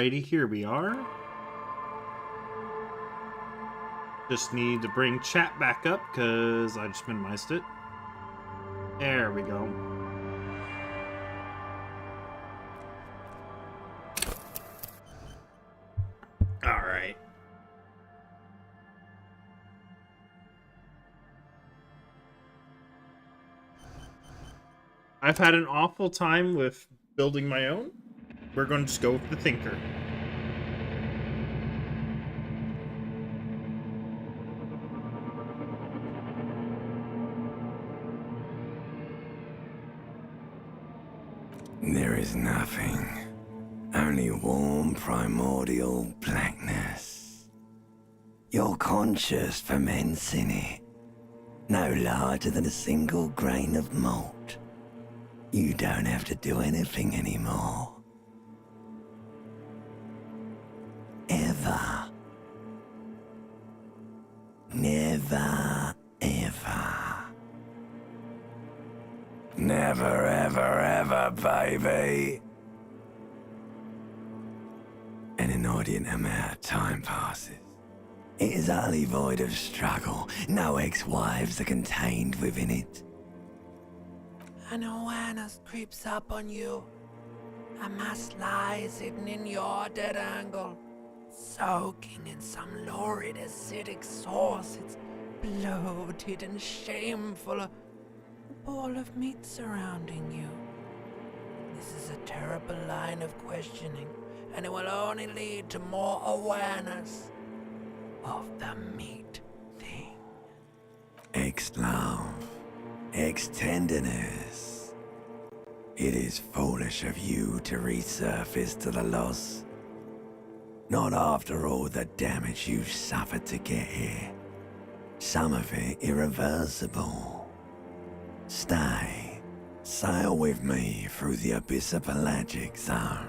Alrighty, here we are. Just need to bring chat back up because I just minimized it. There we go. Alright. I've had an awful time with building my own. We're going to just go with the Thinker. There is nothing, only warm primordial blackness. Your conscious ferments in it, no larger than a single grain of malt. You don't have to do anything anymore. Ever. Never, ever. Never, ever, ever, baby. An inordinate amount of time passes. It is utterly void of struggle. No ex-wives are contained within it. An awareness creeps up on you. A mass lies hidden in your dead angle, soaking in some lurid acidic sauce. It's bloated and shameful. A ball of meat surrounding you. This is a terrible line of questioning, and it will only lead to more awareness of the meat thing. Ex-love, ex-tenderness. It is foolish of you to resurface to the loss. Not after all the damage you've suffered to get here. Some of it irreversible. Stay. Sail with me through the abyss of pelagic zone.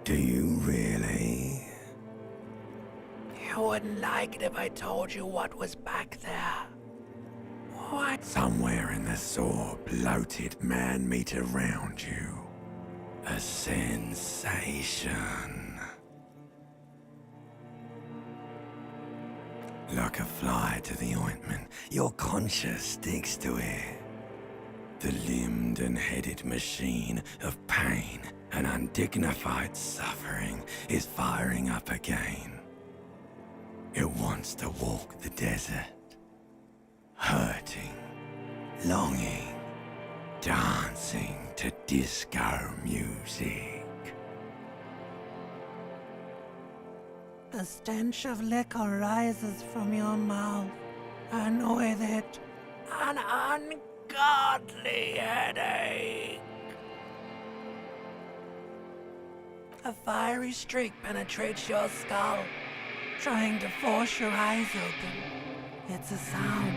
Do you really? You wouldn't like it if I told you what was back there. What? Somewhere in the sore, bloated man-meat around you. A sensation. Like a fly to the ointment, your conscience sticks to it. The limbed and headed machine of pain and undignified suffering is firing up again. It wants to walk the desert. Hurting, longing, dancing to disco music. The stench of liquor rises from your mouth, and with it, an ungodly headache. A fiery streak penetrates your skull, trying to force your eyes open. It's a sound,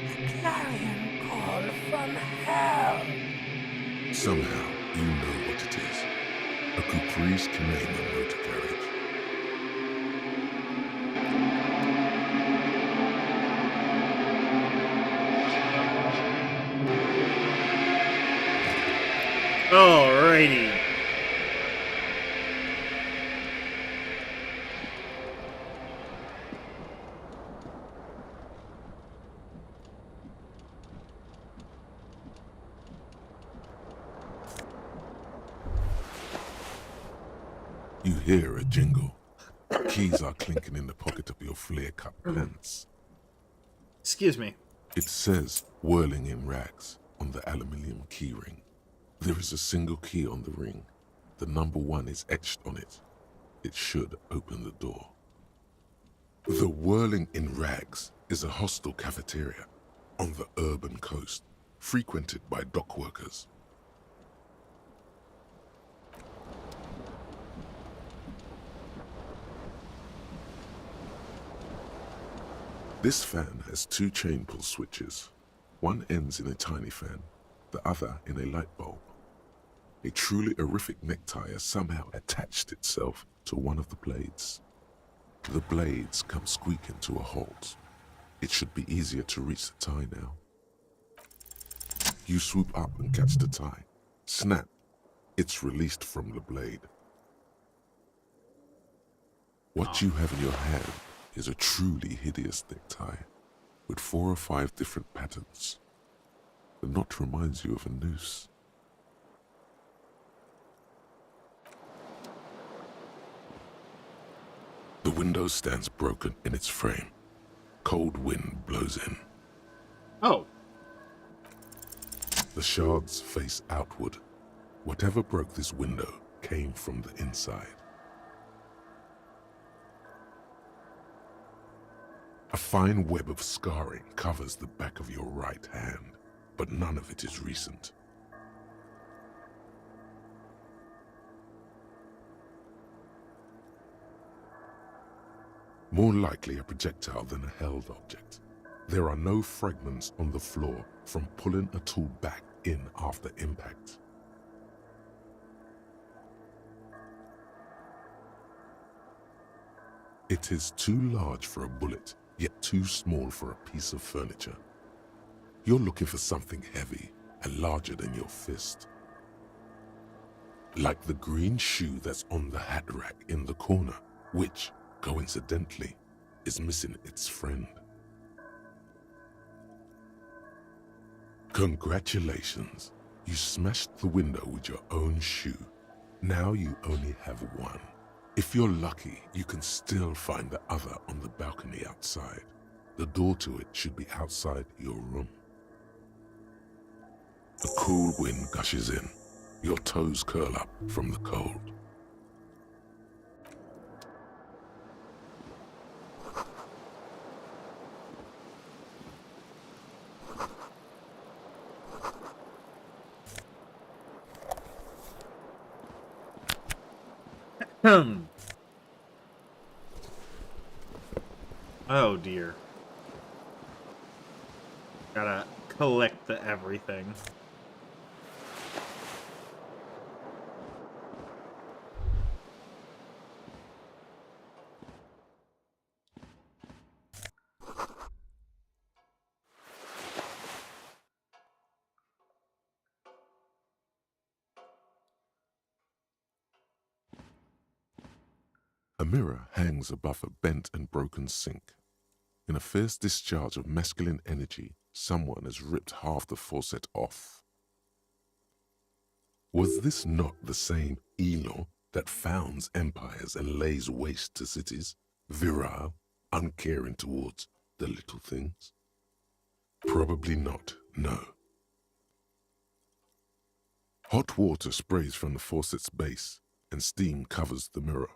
a clarion call from hell. Somehow, you know what it is. A caprice Canadian motor carriage. Alrighty. You hear a jingle. Keys are clinking in the pocket of your flare-cut pants. Excuse me. It says "whirling in rags" on the aluminium keyring. There is a single key on the ring. The number 1 is etched on it. It should open the door. The Whirling in Rags is a hostel cafeteria on the urban coast, frequented by dock workers. This fan has 2 chain pull switches. One ends in a tiny fan, the other in a light bulb. A truly horrific necktie has somehow attached itself to one of the blades. The blades come squeaking to a halt. It should be easier to reach the tie now. You swoop up and catch the tie. Snap! It's released from the blade. What you have in your hand is a truly hideous necktie with 4 or 5 different patterns. The knot reminds you of a noose. The window stands broken in its frame. Cold wind blows in. Oh. The shards face outward. Whatever broke this window came from the inside. A fine web of scarring covers the back of your right hand, but none of it is recent. More likely a projectile than a held object. There are no fragments on the floor from pulling a tool back in after impact. It is too large for a bullet, yet too small for a piece of furniture. You're looking for something heavy and larger than your fist. Like the green shoe that's on the hat rack in the corner, which, coincidentally, is missing its friend. Congratulations, you smashed the window with your own shoe. Now you only have one. If you're lucky, you can still find the other on the balcony outside. The door to it should be outside your room. The cool wind gushes in. Your toes curl up from the cold. Oh dear. Gotta collect the everything. A mirror hangs above a bent and broken sink. In a fierce discharge of masculine energy, someone has ripped half the faucet off. Was this not the same Elo that founds empires and lays waste to cities, virile, uncaring towards the little things? Probably not, no. Hot water sprays from the faucet's base, and steam covers the mirror.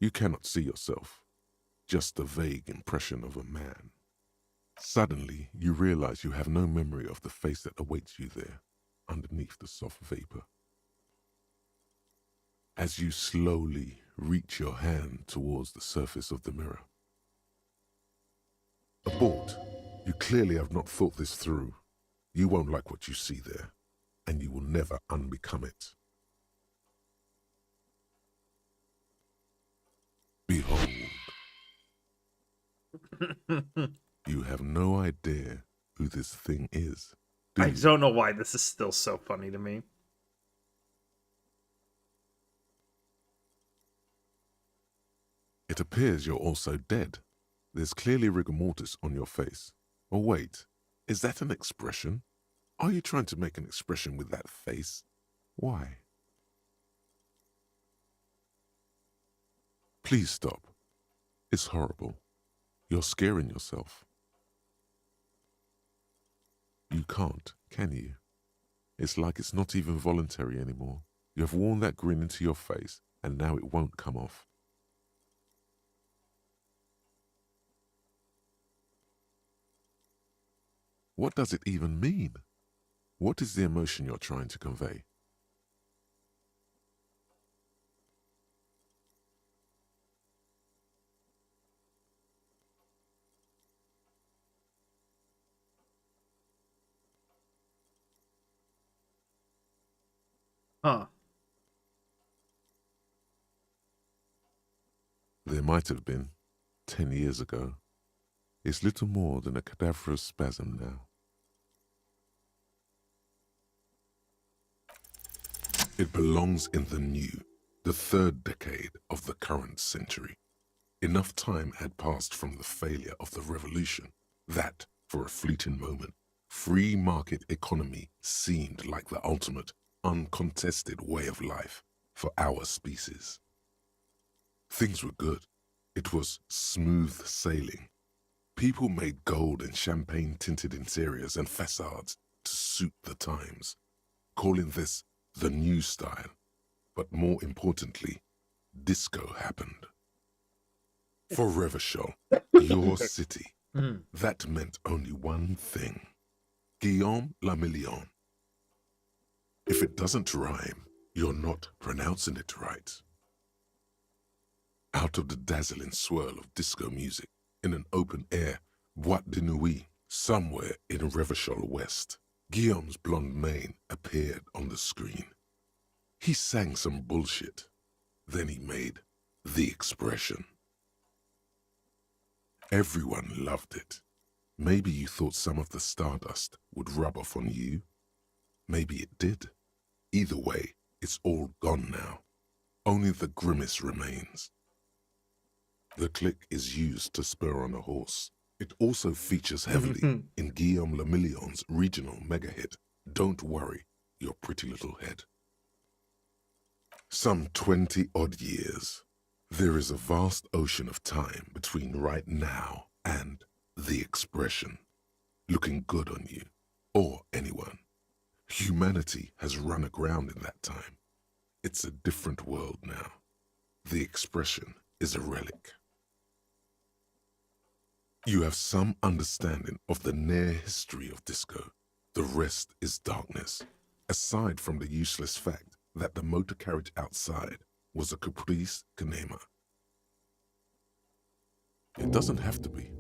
You cannot see yourself, just a vague impression of a man. Suddenly, you realize you have no memory of the face that awaits you there, underneath the soft vapor. As you slowly reach your hand towards the surface of the mirror. Abort. You clearly have not thought this through. You won't like what you see there, and you will never unbecome it. Behold. You have no idea who this thing is, do I you? don't know why this is still so funny to me. It appears you're also dead. There's clearly rigor mortis on your face. Or wait, is that an expression? Are you trying to make an expression with that face? Why? Please stop. It's horrible. You're scaring yourself. You can't, can you? It's like it's not even voluntary anymore. You have worn that grin into your face, and now it won't come off. What does it even mean? What is the emotion you're trying to convey? Huh. There might have been, 10 years ago. It's little more than a cadaverous spasm now. It belongs in the new, the third decade of the current century. Enough time had passed from the failure of the revolution that, for a fleeting moment, free market economy seemed like the ultimate, uncontested way of life for our species. Things were good. It was smooth sailing. People made gold and champagne-tinted interiors and facades to suit the times, calling this the new style. But more importantly, disco happened. For Revachol, your city, that meant only one thing. Guillaume le Million. If it doesn't rhyme, you're not pronouncing it right. Out of the dazzling swirl of disco music, in an open-air boîte de nuit somewhere in Revachol West, Guillaume's blonde mane appeared on the screen. He sang some bullshit. Then he made the expression. Everyone loved it. Maybe you thought some of the stardust would rub off on you. Maybe it did. Either way, it's all gone now. Only the grimace remains. The click is used to spur on a horse. It also features heavily in Guillaume le Million's regional mega hit, Don't Worry, Your Pretty Little Head. Some 20-odd years. There is a vast ocean of time between right now and the expression, looking good on you, or anyone. Humanity has run aground in that time. It's a different world now. The expression is a relic. You have some understanding of the near history of disco. The rest is darkness, aside from the useless fact that the motor carriage outside was a caprice cinema. It doesn't have to be.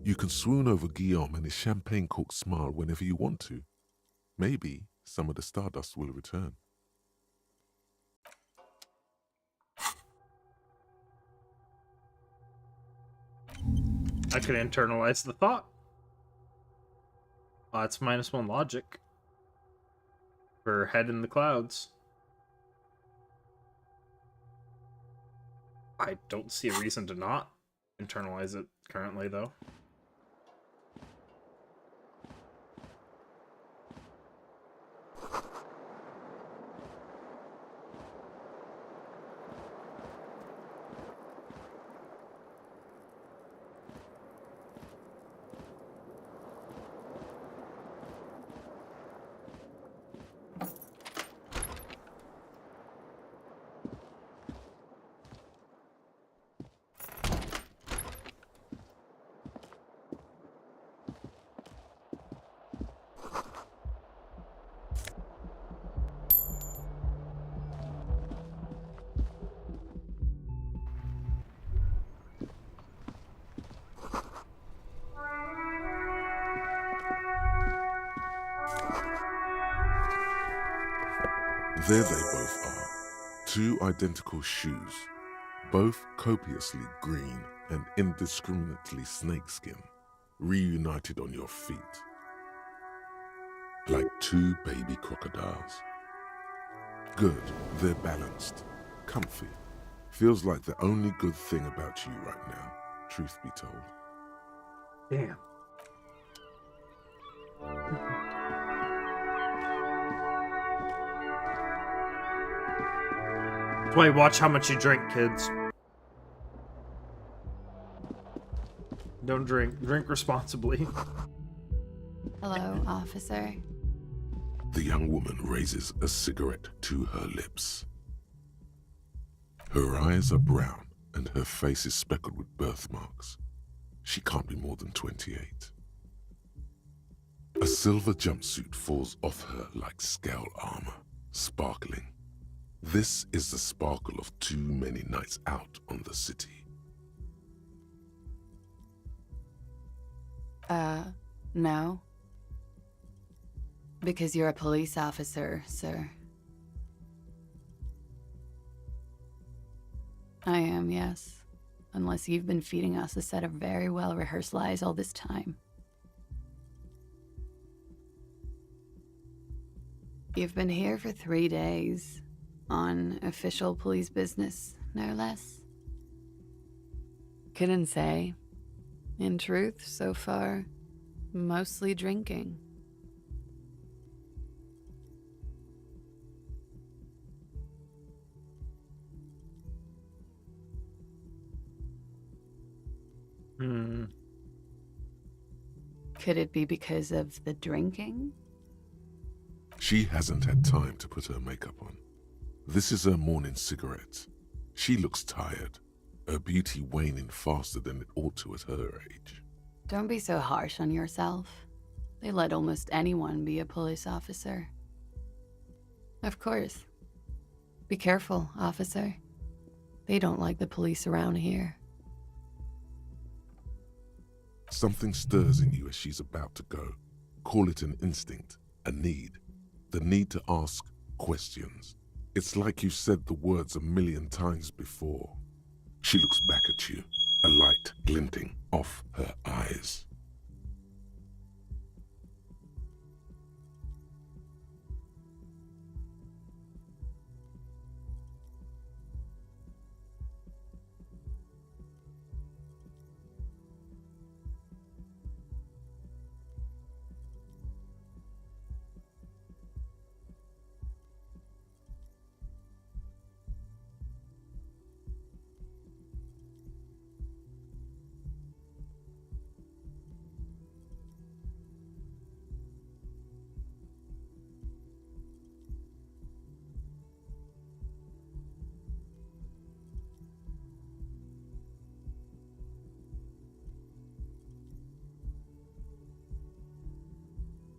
You can swoon over Guillaume and his champagne-corked smile whenever you want to. Maybe some of the stardust will return. I could internalize the thought. It's -1 logic for head in the clouds. I don't see a reason to not internalize it currently, though. There they both are, two identical shoes, both copiously green and indiscriminately snakeskin, reunited on your feet, like two baby crocodiles. Good, they're balanced, comfy. Feels like the only good thing about you right now, truth be told. Damn. Wait, watch how much you drink, kids. Don't drink. Drink responsibly. Hello, officer. The young woman raises a cigarette to her lips. Her eyes are brown and her face is speckled with birthmarks. She can't be more than 28. A silver jumpsuit falls off her like scale armor, sparkling. This is the sparkle of too many nights out on the city. No. Because you're a police officer, sir. I am, yes. Unless you've been feeding us a set of very well-rehearsed lies all this time. You've been here for 3 days. On official police business, no less. Couldn't say. In truth, so far, mostly drinking. Hmm. Could it be because of the drinking? She hasn't had time to put her makeup on. This is her morning cigarette. She looks tired, her beauty waning faster than it ought to at her age. Don't be so harsh on yourself. They let almost anyone be a police officer. Of course. Be careful, officer. They don't like the police around here. Something stirs in you as she's about to go. Call it an instinct, a need. The need to ask questions. It's like you've said the words a million times before. She looks back at you, a light glinting off her eyes.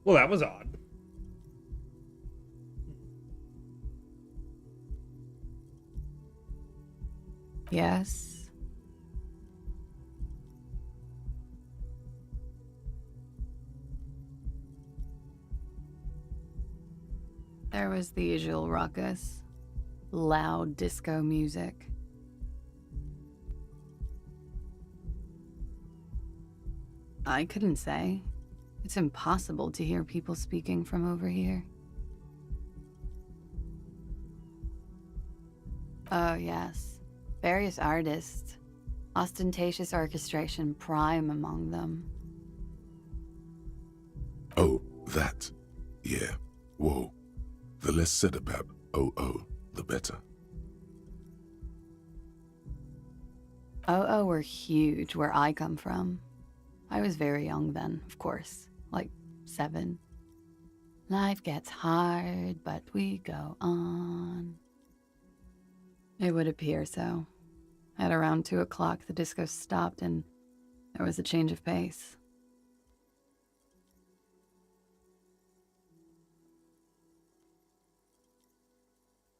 Well, that was odd. Yes. There was the usual ruckus. Loud disco music. I couldn't say. It's impossible to hear people speaking from over here. Oh, yes. Various artists. Ostentatious orchestration prime among them. Oh, that. Yeah. Whoa. The less said about OO, the better. OO were huge where I come from. I was very young then, of course, like 7. Life gets hard, but we go on. It would appear so. At around 2 o'clock, the disco stopped and there was a change of pace.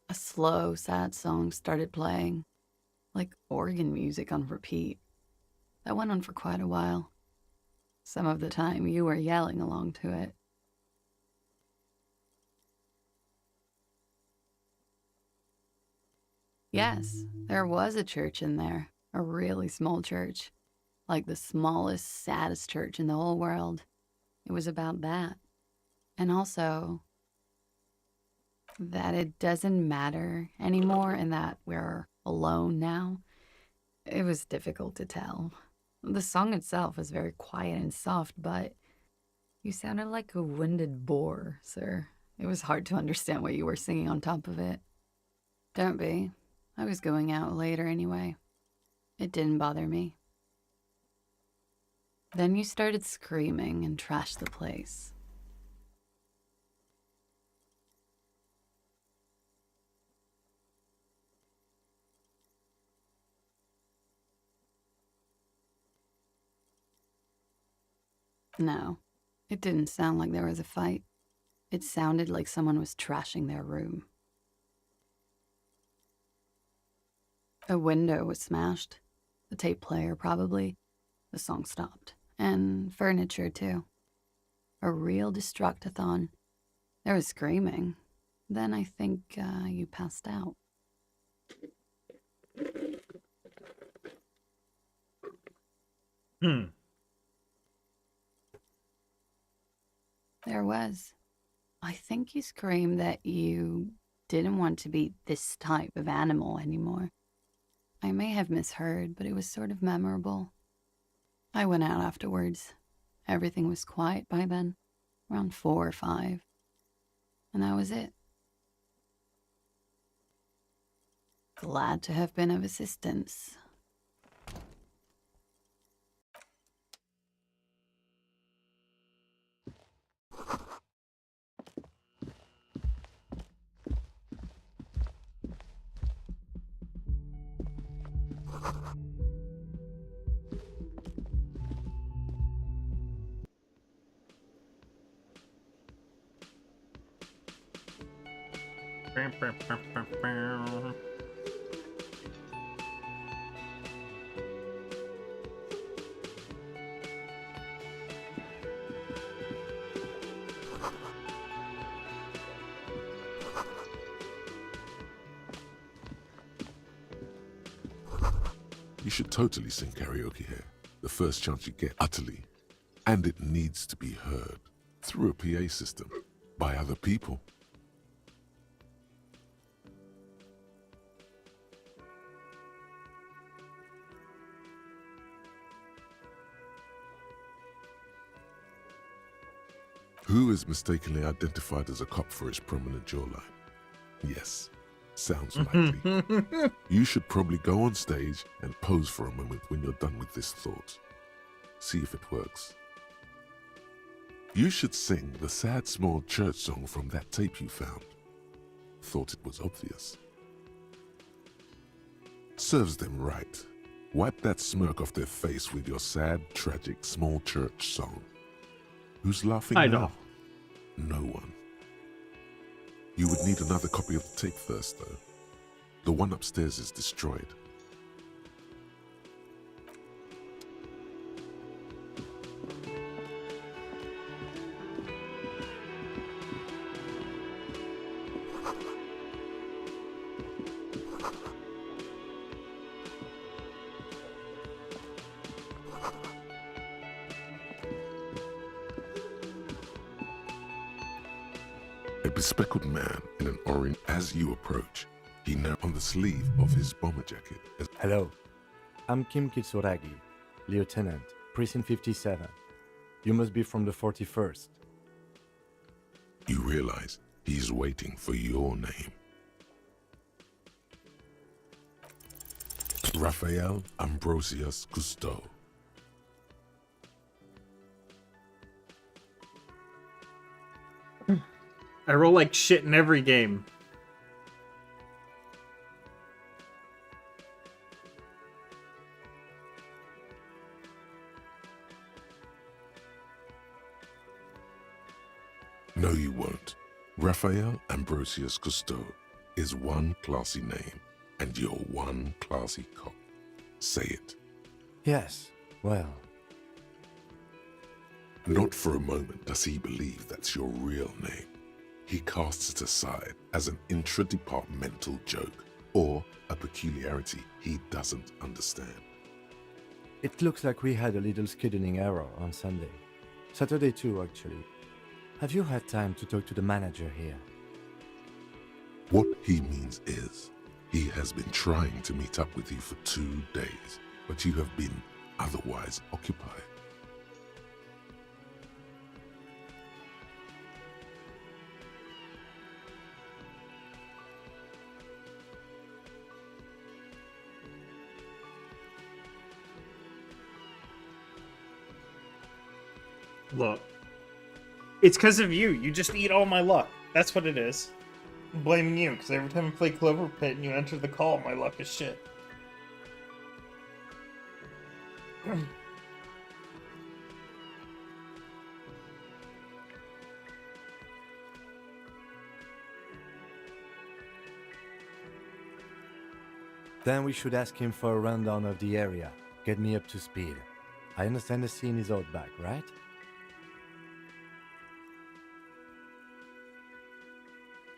A slow, sad song started playing, like organ music on repeat. That went on for quite a while. Some of the time, you were yelling along to it. Yes, there was a church in there, a really small church, like the smallest, saddest church in the whole world. It was about that. And also, that it doesn't matter anymore and that we're alone now. It was difficult to tell. The song itself was very quiet and soft, but you sounded like a winded boar, sir. It was hard to understand what you were singing on top of it. Don't be. I was going out later anyway. It didn't bother me. Then you started screaming and trashed the place. No, it didn't sound like there was a fight. It sounded like someone was trashing their room. A window was smashed. The tape player, probably. The song stopped. And furniture, too. A real destructathon. There was screaming. Then I think you passed out. There was. I think you screamed that you didn't want to be this type of animal anymore. I may have misheard, but it was sort of memorable. I went out afterwards. Everything was quiet by then, around 4 or 5. And that was it. Glad to have been of assistance. You should totally sing karaoke here, the first chance you get, utterly. And it needs to be heard through a PA system by other people. Who is mistakenly identified as a cop for his prominent jawline? Yes, sounds likely. You should probably go on stage and pose for a moment when you're done with this thought. See if it works. You should sing the sad small church song from that tape you found. Thought it was obvious. Serves them right. Wipe that smirk off their face with your sad, tragic, small church song. Who's laughing I now? know. No one. You would need another copy of the tape first, though. The one upstairs is destroyed. A bespectacled man in an orange as you approach. He now on the sleeve of his bomber jacket. Hello, I'm Kim Kitsuragi, Lieutenant, Precinct 57. You must be from the 41st. You realize he's waiting for your name. Raphael Ambrosius Cousteau. I roll like shit in every game. No, you won't. Raphael Ambrosius Cousteau is one classy name, and you're one classy cop. Say it. Yes, well, Not for a moment does he believe that's your real name. He casts it aside as an intra-departmental joke or a peculiarity he doesn't understand. it looks like we had a little scheduling error on Sunday. Saturday too, actually. Have you had time to talk to the manager here? What he means is, he has been trying to meet up with you for 2 days, but you have been otherwise occupied. Look. It's because of you. You just eat all my luck. That's what it is. I'm blaming you, because every time I play Clover Pit and you enter the call, my luck is shit. Then we should ask him for a rundown of the area. Get me up to speed. I understand the scene is out back, right?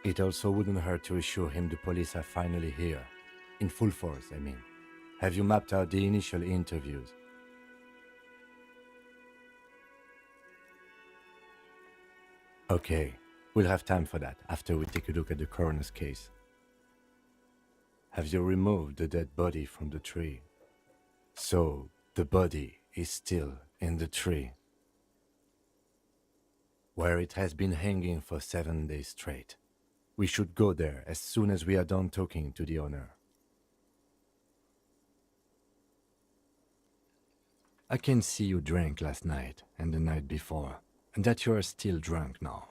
It also wouldn't hurt to assure him the police are finally here. In full force, I mean. Have you mapped out the initial interviews? Okay, we'll have time for that after we take a look at the coroner's case. Have you removed the dead body from the tree? So, the body is still in the tree, where it has been hanging for 7 days straight. We should go there as soon as we are done talking to the owner. I can see you drank last night and the night before, and that you are still drunk now.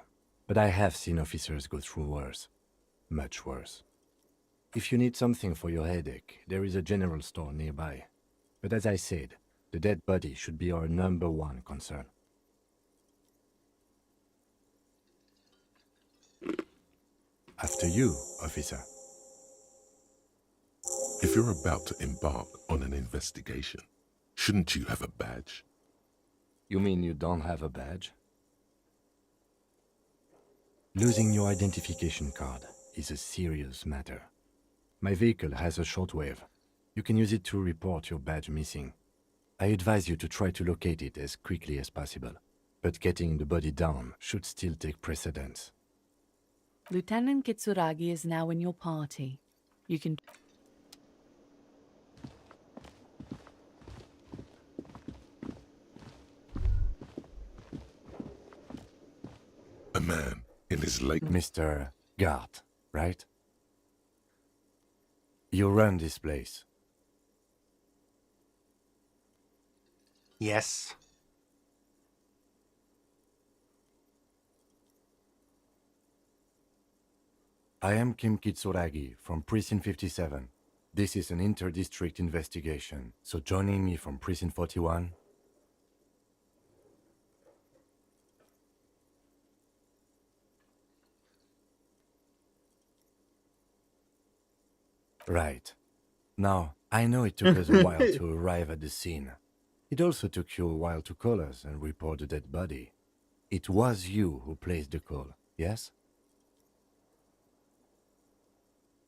But I have seen officers go through worse. Much worse. If you need something for your headache, there is a general store nearby. But as I said, the dead body should be our #1 concern. After you, officer. If you're about to embark on an investigation, shouldn't you have a badge? You mean you don't have a badge? Losing your identification card is a serious matter. My vehicle has a shortwave. You can use it to report your badge missing. I advise you to try to locate it as quickly as possible, but getting the body down should still take precedence. Lieutenant Kitsuragi is now in your party. You can... A man in his late... Mr. Gart, right? You run this place. Yes. I am Kim Kitsuragi from Precinct 57. This is an inter-district investigation, so joining me from Precinct 41... Right. Now, I know it took us a while to arrive at the scene. It also took you a while to call us and report the dead body. It was you who placed the call, yes?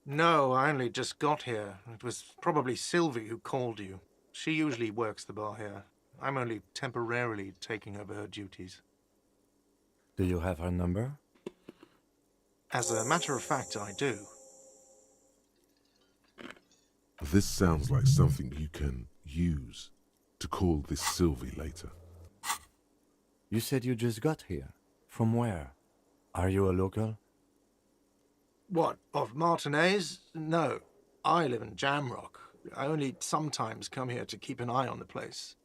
No, I only just got here. It was probably Sylvie who called you. She usually works the bar here. I'm only temporarily taking over her duties. Do you have her number? As a matter of fact, I do. This sounds like something you can use to call this Sylvie later. You said you just got here. From where? Are you a local? What, of Martinez? No. I live in Jamrock. I only sometimes come here to keep an eye on the place.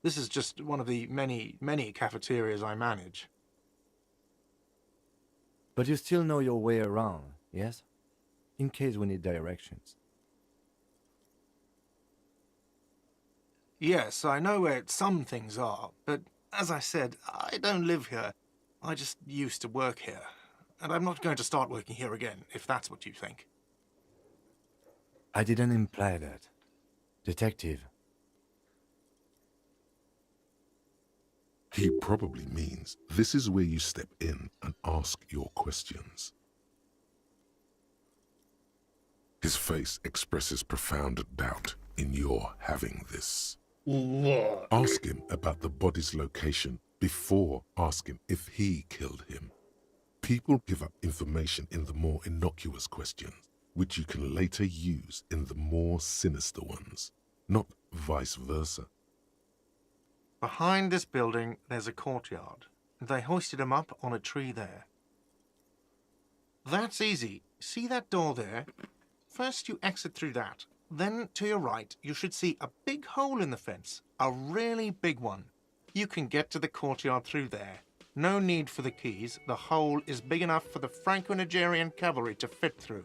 This is just one of the many cafeterias I manage. But you still know your way around, yes? In case we need directions. Yes, I know where some things are, but as I said, I don't live here. I just used to work here. And I'm not going to start working here again, if that's what you think. I didn't imply that. Detective. He probably means this is where you step in and ask your questions. His face expresses profound doubt in your having this. Look. Ask him about the body's location before asking if he killed him. People give up information in the more innocuous questions, which you can later use in the more sinister ones, not vice versa. Behind this building, there's a courtyard. They hoisted him up on a tree there. That's easy. See that door there? First you exit through that. Then, to your right, you should see a big hole in the fence. A really big one. You can get to the courtyard through there. No need for the keys. The hole is big enough for the Franco-Nigerian cavalry to fit through.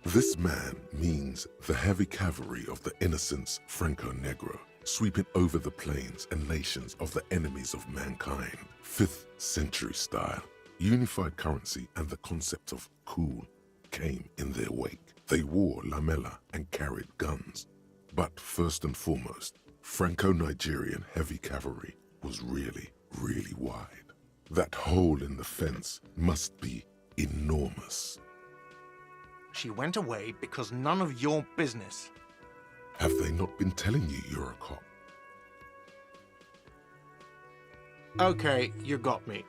This man means the heavy cavalry of the innocents Franco-Negro, sweeping over the plains and nations of the enemies of mankind. 5th century style. Unified currency and the concept of cool came in their wake. They wore lamella and carried guns. But first and foremost, Franco-Nigerian heavy cavalry was really wide. That hole in the fence must be enormous. She went away because none of your business. Have they not been telling you you're a cop? Okay, you got me.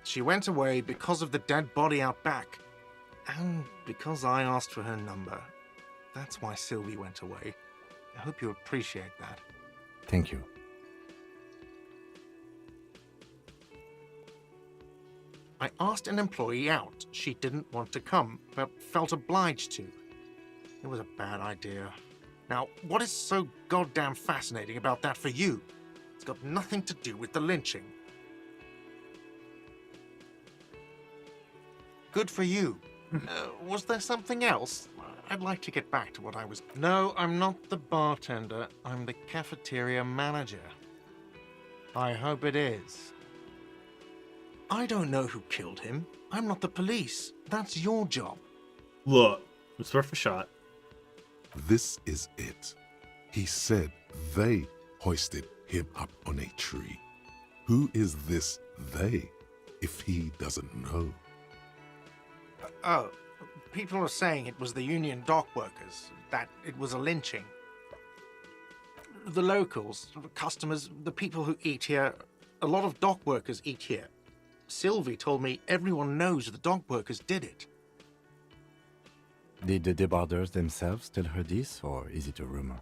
She went away because of the dead body out back. And because I asked for her number. That's why Sylvie went away. I hope you appreciate that. Thank you. I asked an employee out. She didn't want to come, but felt obliged to. It was a bad idea. Now, what is so goddamn fascinating about that for you? It's got nothing to do with the lynching. Good for you. Was there something else? I'd like to get back to what I was... No, I'm not the bartender. I'm the cafeteria manager. I hope it is. I don't know who killed him. I'm not the police. That's your job. Look, it's worth a shot. This is it. He said they hoisted him up on a tree. Who is this they, if he doesn't know? Oh, people are saying it was the union dock workers, that it was a lynching. The locals, customers, the people who eat here, a lot of dock workers eat here. Sylvie told me everyone knows the dock workers did it. Did the debarders themselves tell her this, or is it a rumor?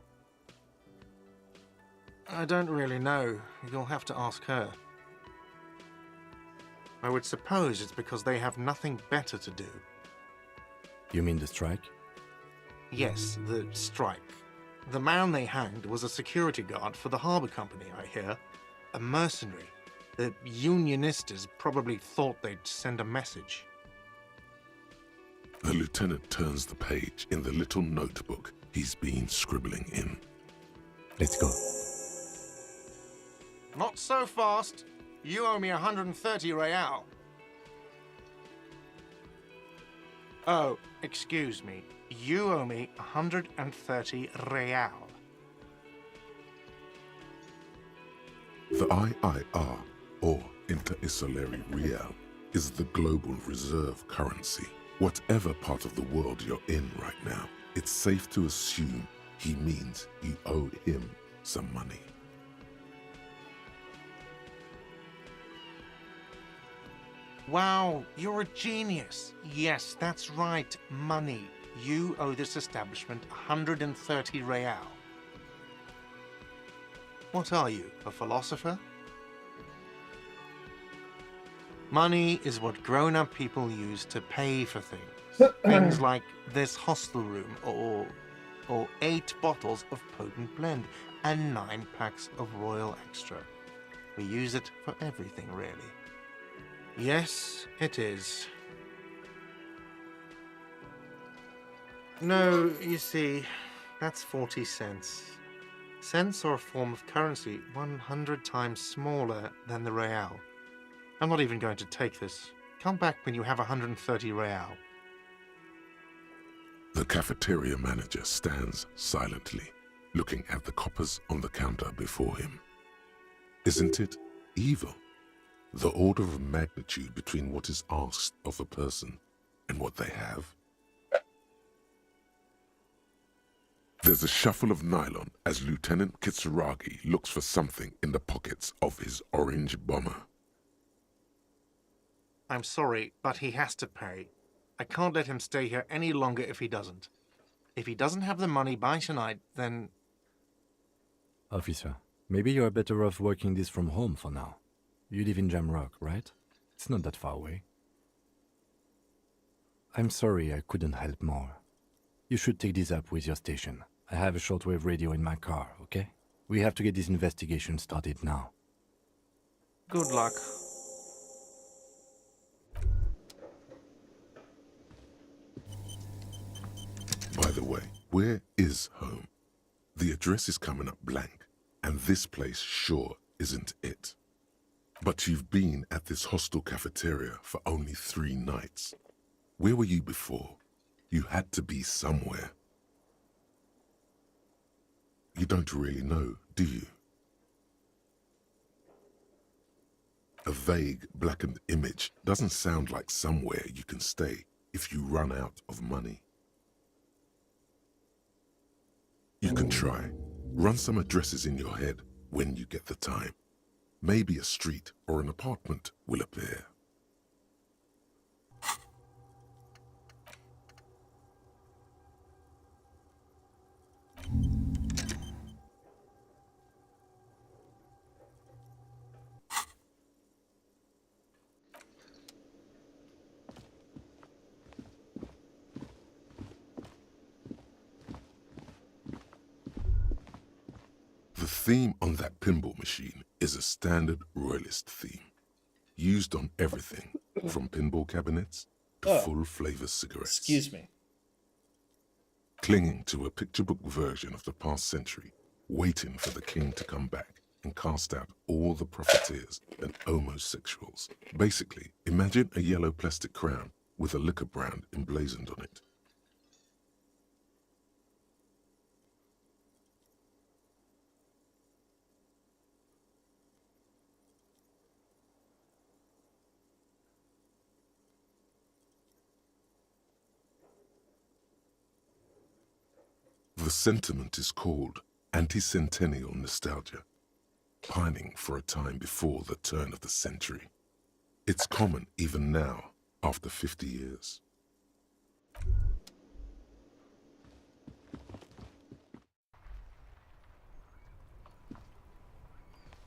I don't really know. You'll have to ask her. I would suppose it's because they have nothing better to do. You mean the strike? Yes, the strike. The man they hanged was a security guard for the harbour company, I hear. A mercenary. The unionistas probably thought they'd send a message. The lieutenant turns the page in the little notebook he's been scribbling in. Let's go. Not so fast. You owe me 130 real. Oh, excuse me. You owe me 130 real. The IIR, or Inter-Isolary Real, is the global reserve currency. Whatever part of the world you're in right now, it's safe to assume he means you owe him some money. Wow, you're a genius. Yes, that's right, money. You owe this establishment 130 real. What are you, a philosopher? Money is what grown-up people use to pay for things. Things like this hostel room, or 8 bottles of potent blend, and 9 packs of Royal Extra. We use it for everything, really. Yes, it is. No, you see, that's 40 cents. Cents are a form of currency 100 times smaller than the real. I'm not even going to take this. Come back when you have 130 real. The cafeteria manager stands silently, looking at the coppers on the counter before him. Isn't it evil? The order of magnitude between what is asked of a person and what they have. There's a shuffle of nylon as Lieutenant Kitsuragi looks for something in the pockets of his orange bomber. I'm sorry, but he has to pay. I can't let him stay here any longer if he doesn't. If he doesn't have the money by tonight, then... Officer, maybe you're better off working this from home for now. You live in Jamrock, right? It's not that far away. I'm sorry I couldn't help more. You should take this up with your station. I have a shortwave radio in my car, okay? We have to get this investigation started now. Good luck. By the way, where is home? The address is coming up blank, and this place sure isn't it. But you've been at this hostel cafeteria for only 3 nights. Where were you before? You had to be somewhere. You don't really know, do you? A vague, blackened image doesn't sound like somewhere you can stay if you run out of money. You can try. Run some addresses in your head when you get the time. Maybe a street or an apartment will appear. theme on that pinball machine is a standard royalist theme, used on everything from pinball cabinets to full-flavor cigarettes. Excuse me. Clinging to a picture book version of the past century, waiting for the king to come back and cast out all the profiteers and homosexuals. Basically, imagine a yellow plastic crown with a liquor brand emblazoned on it. The sentiment is called anti-centennial nostalgia, pining for a time before the turn of the century. It's common even now, after 50 years.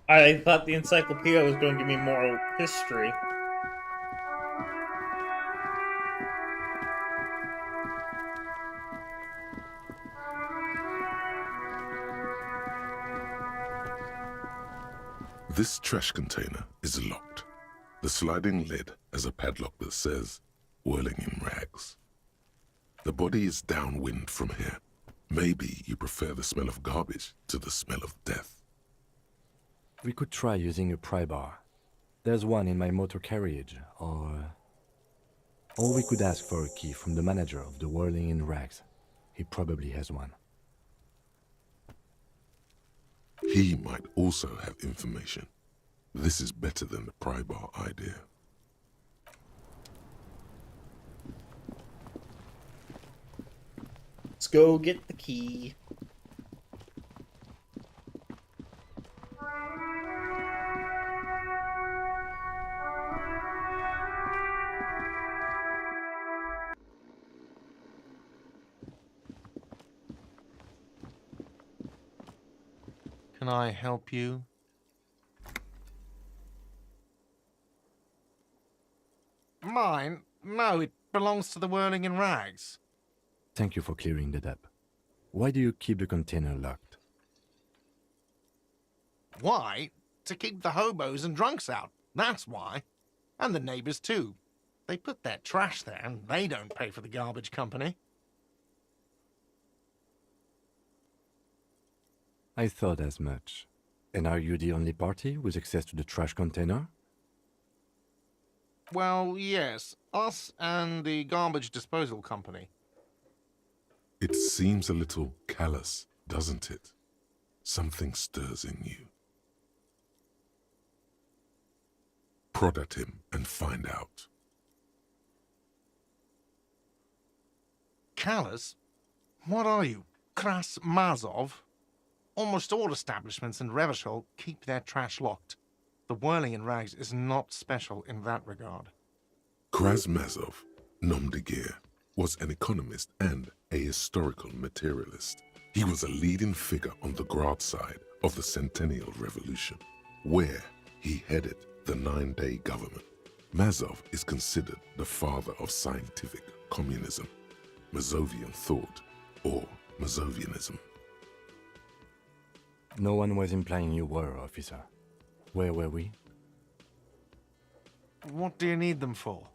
I thought the encyclopedia was going to give me more history. This trash container is locked. The sliding lid has a padlock that says, "Whirling in rags." The body is downwind from here. Maybe you prefer the smell of garbage to the smell of death. We could try using a pry bar. There's one in my motor carriage, or we could ask for a key from the manager of the Whirling in Rags. He probably has one. He might also have information. This is better than the pry bar idea. Let's go get the key. Can I help you? Mine? No, it belongs to the Whirling in Rags. Thank you for clearing that up. Why do you keep the container locked? Why? To keep the hobos and drunks out. That's why. And the neighbors too. They put their trash there and they don't pay for the garbage company. I thought as much. And are you the only party with access to the trash container? Well, yes. Us and the garbage disposal company. It seems a little callous, doesn't it? Something stirs in you. Prod at him and find out. Callous? What are you? Kras Mazov? Almost all establishments in Revachol keep their trash locked. The Whirling in Rags is not special in that regard. Krasmazov, nom de guerre, was an economist and a historical materialist. He was a leading figure on the Grad side of the Centennial Revolution, where he headed the 9-day government. Mazov is considered the father of scientific communism, Mazovian thought, or Mazovianism. No one was implying you were, officer. Where were we? What do you need them for?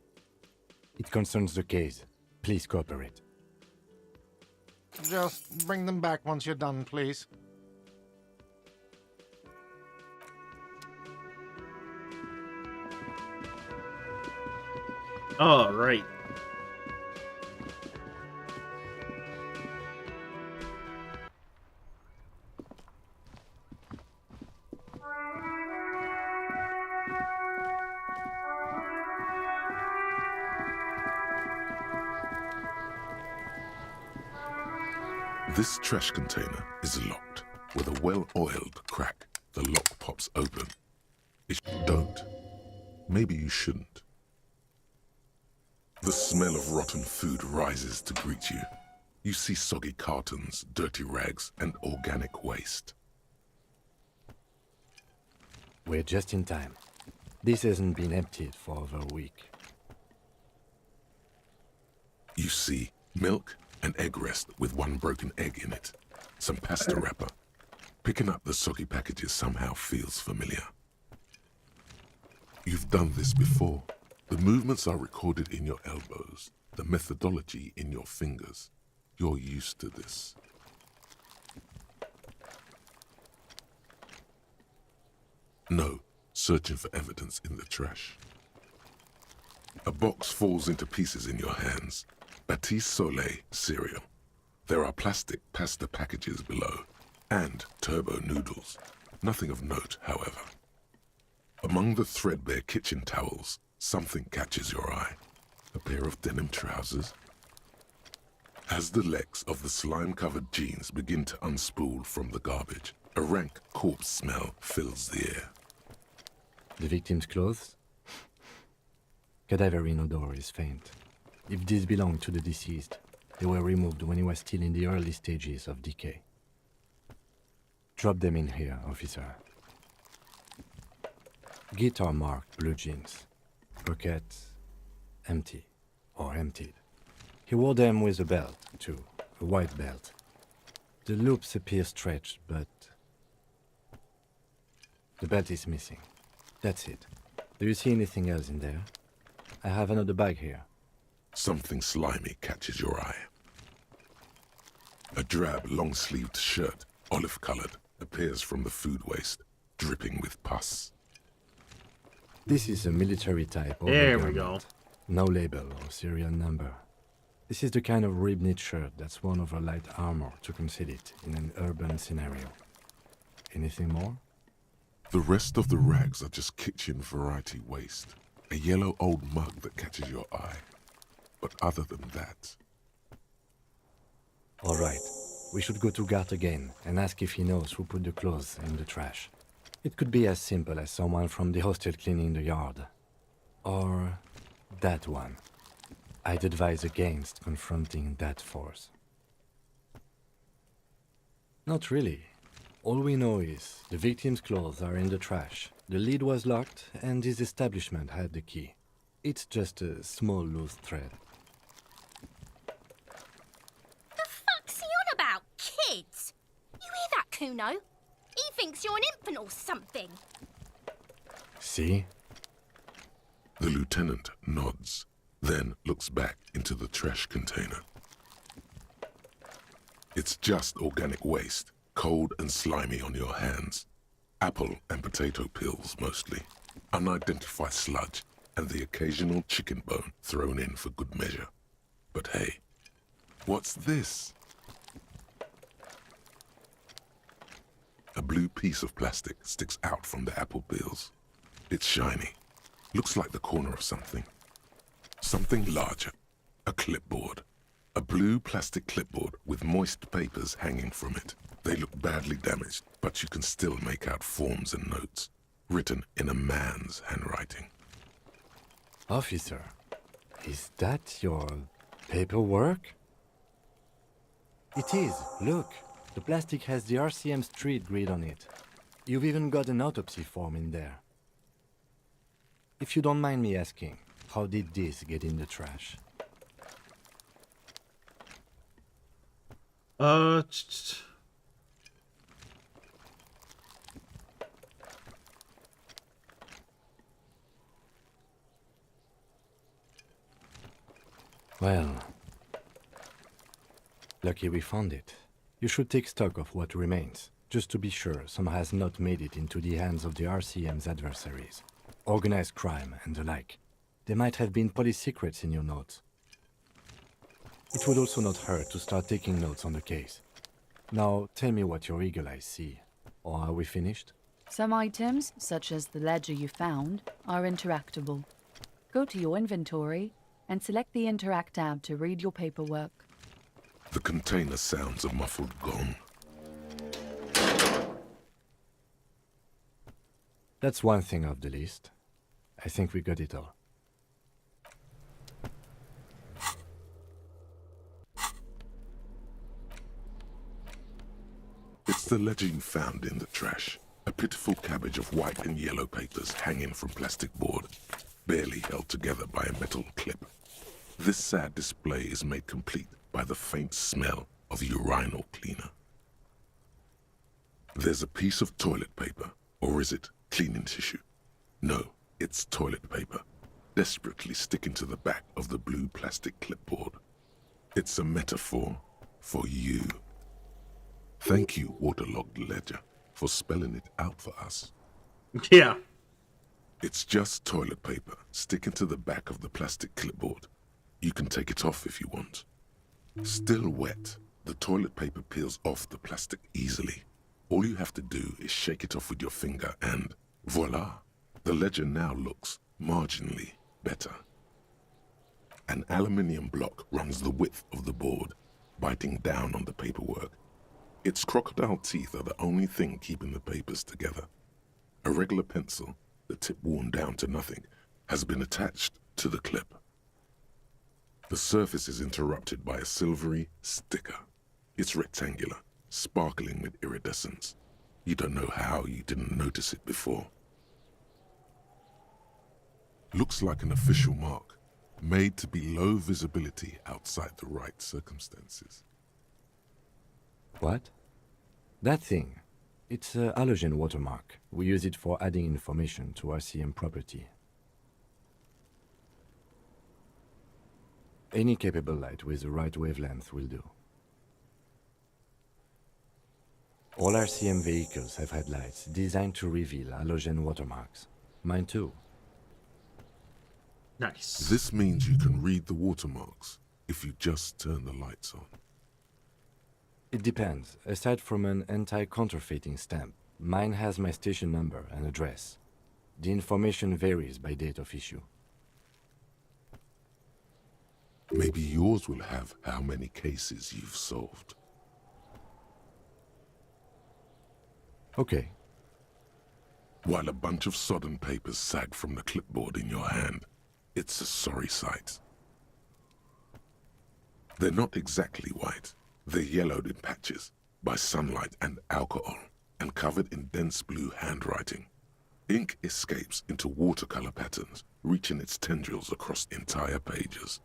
It concerns the case. Please cooperate. Just bring them back once you're done, please. Oh, right. This trash container is locked. With a well-oiled crack, the lock pops open. Don't. Maybe you shouldn't. The smell of rotten food rises to greet you. You see soggy cartons, dirty rags, and organic waste. We're just in time. This hasn't been emptied for over a week. You see milk, an egg rest with one broken egg in it, some pasta wrapper, Picking up the soggy packages somehow feels familiar. You've done this before. The movements are recorded in your elbows, the methodology in your fingers. You're used to this. No, searching for evidence in the trash. A box falls into pieces in your hands. Batiste Soleil cereal. There are plastic pasta packages below, and turbo noodles. Nothing of note, however. Among the threadbare kitchen towels, something catches your eye. A pair of denim trousers. As the legs of the slime-covered jeans begin to unspool from the garbage, a rank corpse smell fills the air. The victim's clothes? Cadaverine odor is faint. If these belong to the deceased, they were removed when he was still in the early stages of decay. Drop them in here, officer. Guitar marked blue jeans. Pockets empty or emptied. He wore them with a belt, too, a white belt. The loops appear stretched, but the belt is missing. That's it. Do you see anything else in there? I have another bag here. Something slimy catches your eye. A drab, long-sleeved shirt, olive-colored, appears from the food waste, dripping with pus. This is a military type There we overgarment. No label or serial number. This is the kind of rib-knit shirt that's worn over light armor to conceal it in an urban scenario. Anything more? The rest of the rags are just kitchen variety waste. A yellow old mug that catches your eye. But other than that... All right. We should go to Gart again and ask if he knows who put the clothes in the trash. It could be as simple as someone from the hostel cleaning the yard. Or that one. I'd advise against confronting that force. Not really. All we know is the victim's clothes are in the trash. The lid was locked and his establishment had the key. It's just a small loose thread. The fuck's he on about, kids? You hear that, Kuno? He thinks you're an infant or something. See? The lieutenant nods, then looks back into the trash container. It's just organic waste, cold and slimy on your hands. Apple and potato peels, mostly. Unidentified sludge, and the occasional chicken bone thrown in for good measure. But hey, what's this? A blue piece of plastic sticks out from the apple peels. It's shiny. Looks like the corner of something. Something larger. A clipboard. A blue plastic clipboard with moist papers hanging from it. They look badly damaged, but you can still make out forms and notes, written in a man's handwriting. Officer, is that your paperwork? It is. Look. The plastic has the RCM street grid on it. You've even got an autopsy form in there. If you don't mind me asking, how did this get in the trash? Well, lucky we found it. You should take stock of what remains, just to be sure some has not made it into the hands of the RCM's adversaries. Organized crime and the like. There might have been police secrets in your notes. It would also not hurt to start taking notes on the case. Now, tell me what your eagle eyes see. Or are we finished? Some items, such as the ledger you found, are interactable. Go to your inventory and select the Interact tab to read your paperwork. The container sounds a muffled gong. That's one thing off the list. I think we got it all. It's the ledger you found in the trash. A pitiful cabbage of white and yellow papers hanging from plastic board, barely held together by a metal clip. This sad display is made complete by the faint smell of urinal cleaner. There's a piece of toilet paper, or is it cleaning tissue? No, it's toilet paper, desperately sticking to the back of the blue plastic clipboard. It's a metaphor for you. Thank you, waterlogged ledger, for spelling it out for us. Yeah. It's just toilet paper sticking to the back of the plastic clipboard. You can take it off if you want. Still wet, the toilet paper peels off the plastic easily. All you have to do is shake it off with your finger and voila, the ledger now looks marginally better. An aluminium block runs the width of the board, biting down on the paperwork. Its crocodile teeth are the only thing keeping the papers together. A regular pencil, the tip worn down to nothing, has been attached to the clip. The surface is interrupted by a silvery sticker. It's rectangular, sparkling with iridescence. You don't know how you didn't notice it before. Looks like an official mark, made to be low visibility outside the right circumstances. What? That thing. It's a halogen watermark. We use it for adding information to RCM property. Any capable light with the right wavelength will do. All RCM vehicles have headlights designed to reveal halogen watermarks. Mine too. Nice. This means you can read the watermarks if you just turn the lights on. It depends. Aside from an anti-counterfeiting stamp, mine has my station number and address. The information varies by date of issue. Maybe yours will have how many cases you've solved. Okay. While a bunch of sodden papers sag from the clipboard in your hand, it's a sorry sight. They're not exactly white. They're yellowed in patches by sunlight and alcohol and covered in dense blue handwriting. Ink escapes into watercolor patterns, reaching its tendrils across entire pages.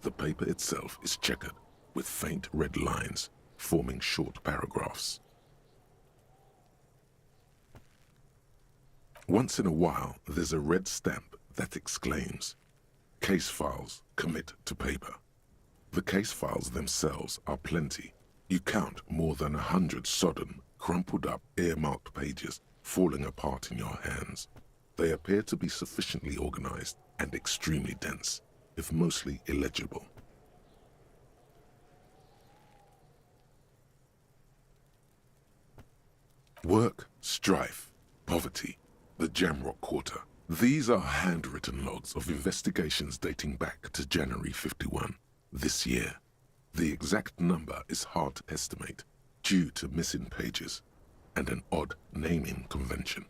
The paper itself is checkered with faint red lines forming short paragraphs. Once in a while, there's a red stamp that exclaims, "Case files commit to paper." The case files themselves are plenty. You count more than 100 sodden, crumpled up, earmarked pages falling apart in your hands. They appear to be sufficiently organized and extremely dense, if mostly illegible. Work, strife, poverty, the Jamrock Quarter. These are handwritten logs of investigations dating back to January 51, this year. The exact number is hard to estimate due to missing pages and an odd naming convention.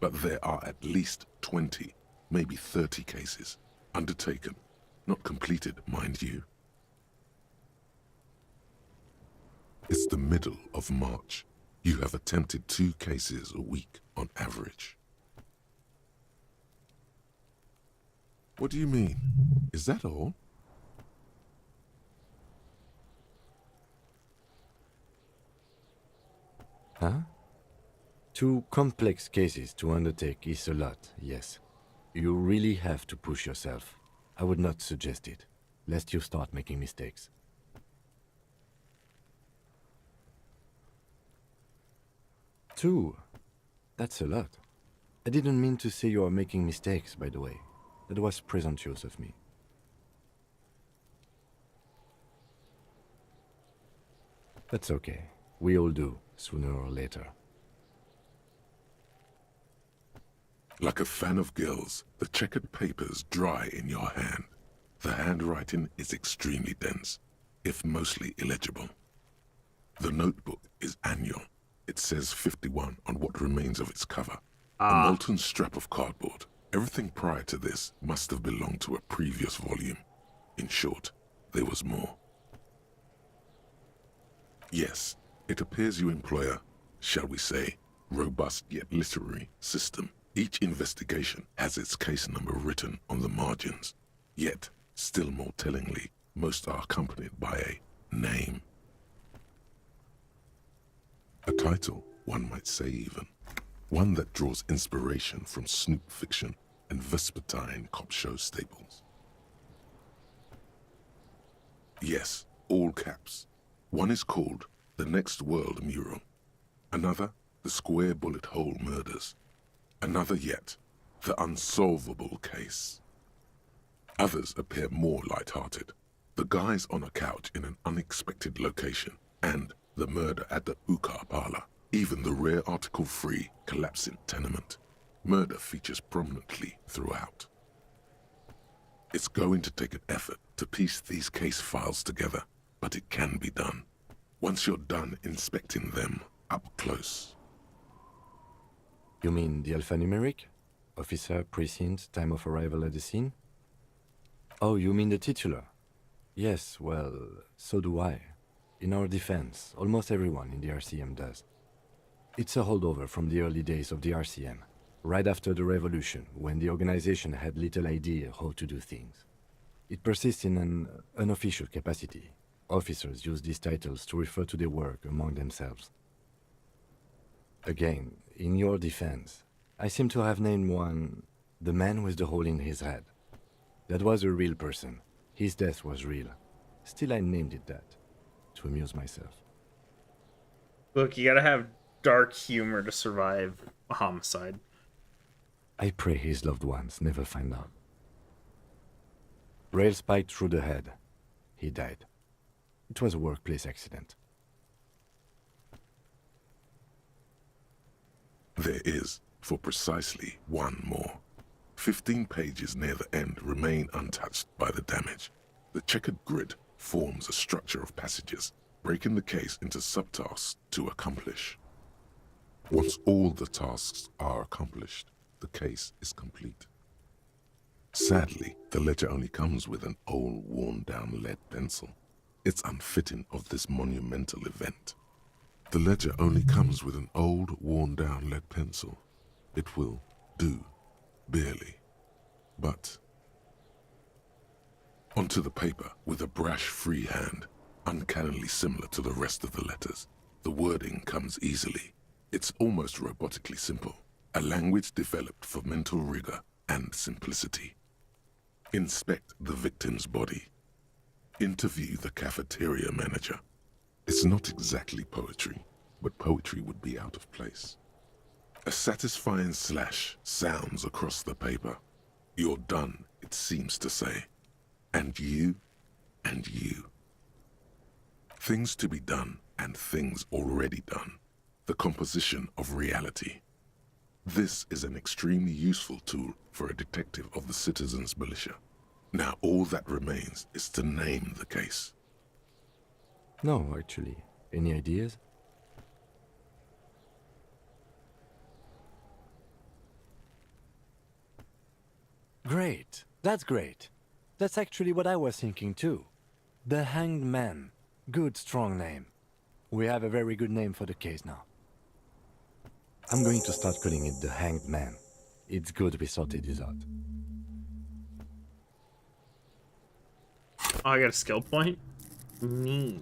But there are at least 20, maybe 30 cases undertaken, not completed, mind you. It's the middle of March. You have attempted 2 cases a week on average. What do you mean? Is that all? Huh? 2 complex cases to undertake is a lot, yes. You really have to push yourself. I would not suggest it, lest you start making mistakes. Two? That's a lot. I didn't mean to say you are making mistakes, by the way. That was presumptuous of me. That's okay. We all do, sooner or later. Like a fan of gills, the checkered papers dry in your hand. The handwriting is extremely dense, if mostly illegible. The notebook is annual. It says 51 on what remains of its cover. A molten strap of cardboard. Everything prior to this must have belonged to a previous volume. In short, there was more. Yes, it appears you employ a, shall we say, robust yet literary system. Each investigation has its case number written on the margins. Yet, still more tellingly, most are accompanied by a name. A title one might say even. One that draws inspiration from snoop fiction and vespertine cop show staples. Yes, all caps. One is called The Next World Mural. Another, The Square Bullet Hole Murders. Another yet, The Unsolvable Case. Others appear more light-hearted. The Guys on a Couch in an Unexpected Location, and The Murder at the Hookah Parlor. Even the rare article-free Collapsing Tenement. Murder features prominently throughout. It's going to take an effort to piece these case files together, but it can be done. Once you're done inspecting them up close. You mean the alphanumeric? Officer, precinct, time of arrival at the scene? Oh, you mean the titular? Yes, well, so do I. In our defense, almost everyone in the RCM does. It's a holdover from the early days of the RCM, right after the revolution, when the organization had little idea how to do things. It persists in an unofficial capacity. Officers use these titles to refer to their work among themselves. Again, in your defense, I seem to have named one the man with the hole in his head. That was a real person. His death was real. Still, I named it that, to amuse myself. Look, you gotta have dark humor to survive a homicide. I pray his loved ones never find out. Rail spiked through the head. He died. It was a workplace accident. There is, for precisely one more. 15 pages near the end remain untouched by the damage. The checkered grid forms a structure of passages, breaking the case into subtasks to accomplish. Once all the tasks are accomplished, the case is complete. Sadly, the ledger only comes with an old, worn-down lead pencil. It's unfitting of this monumental event. The ledger only comes with an old, worn-down lead pencil. It will do, barely. But onto the paper with a brash free hand, uncannily similar to the rest of the letters. The wording comes easily. It's almost robotically simple, a language developed for mental rigor and simplicity. Inspect the victim's body. Interview the cafeteria manager. It's not exactly poetry, but poetry would be out of place. A satisfying slash sounds across the paper. You're done, it seems to say. And you, and you. Things to be done and things already done. The composition of reality. This is an extremely useful tool for a detective of the citizens' militia. Now all that remains is to name the case. No, actually. Any ideas? Great. That's great. That's actually what I was thinking too. The Hanged Man. Good, strong name. We have a very good name for the case now. I'm going to start calling it the Hanged Man. It's good we sorted this out. Oh, I got a skill point? Neat.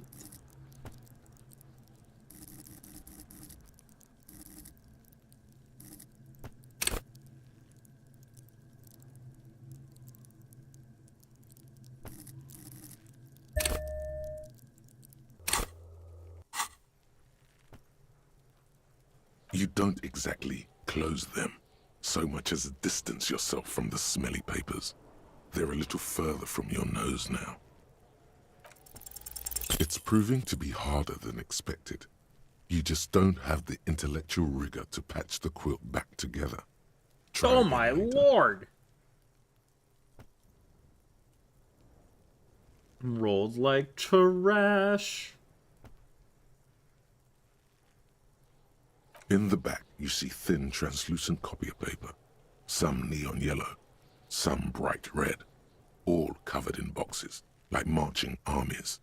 You don't exactly close them, so much as distance yourself from the smelly papers. They're a little further from your nose now. It's proving to be harder than expected. You just don't have the intellectual rigor to patch the quilt back together. Try Oh again my later. lord! Rolled like trash. In the back, you see thin, translucent copier paper. Some neon yellow, some bright red, all covered in boxes, like marching armies.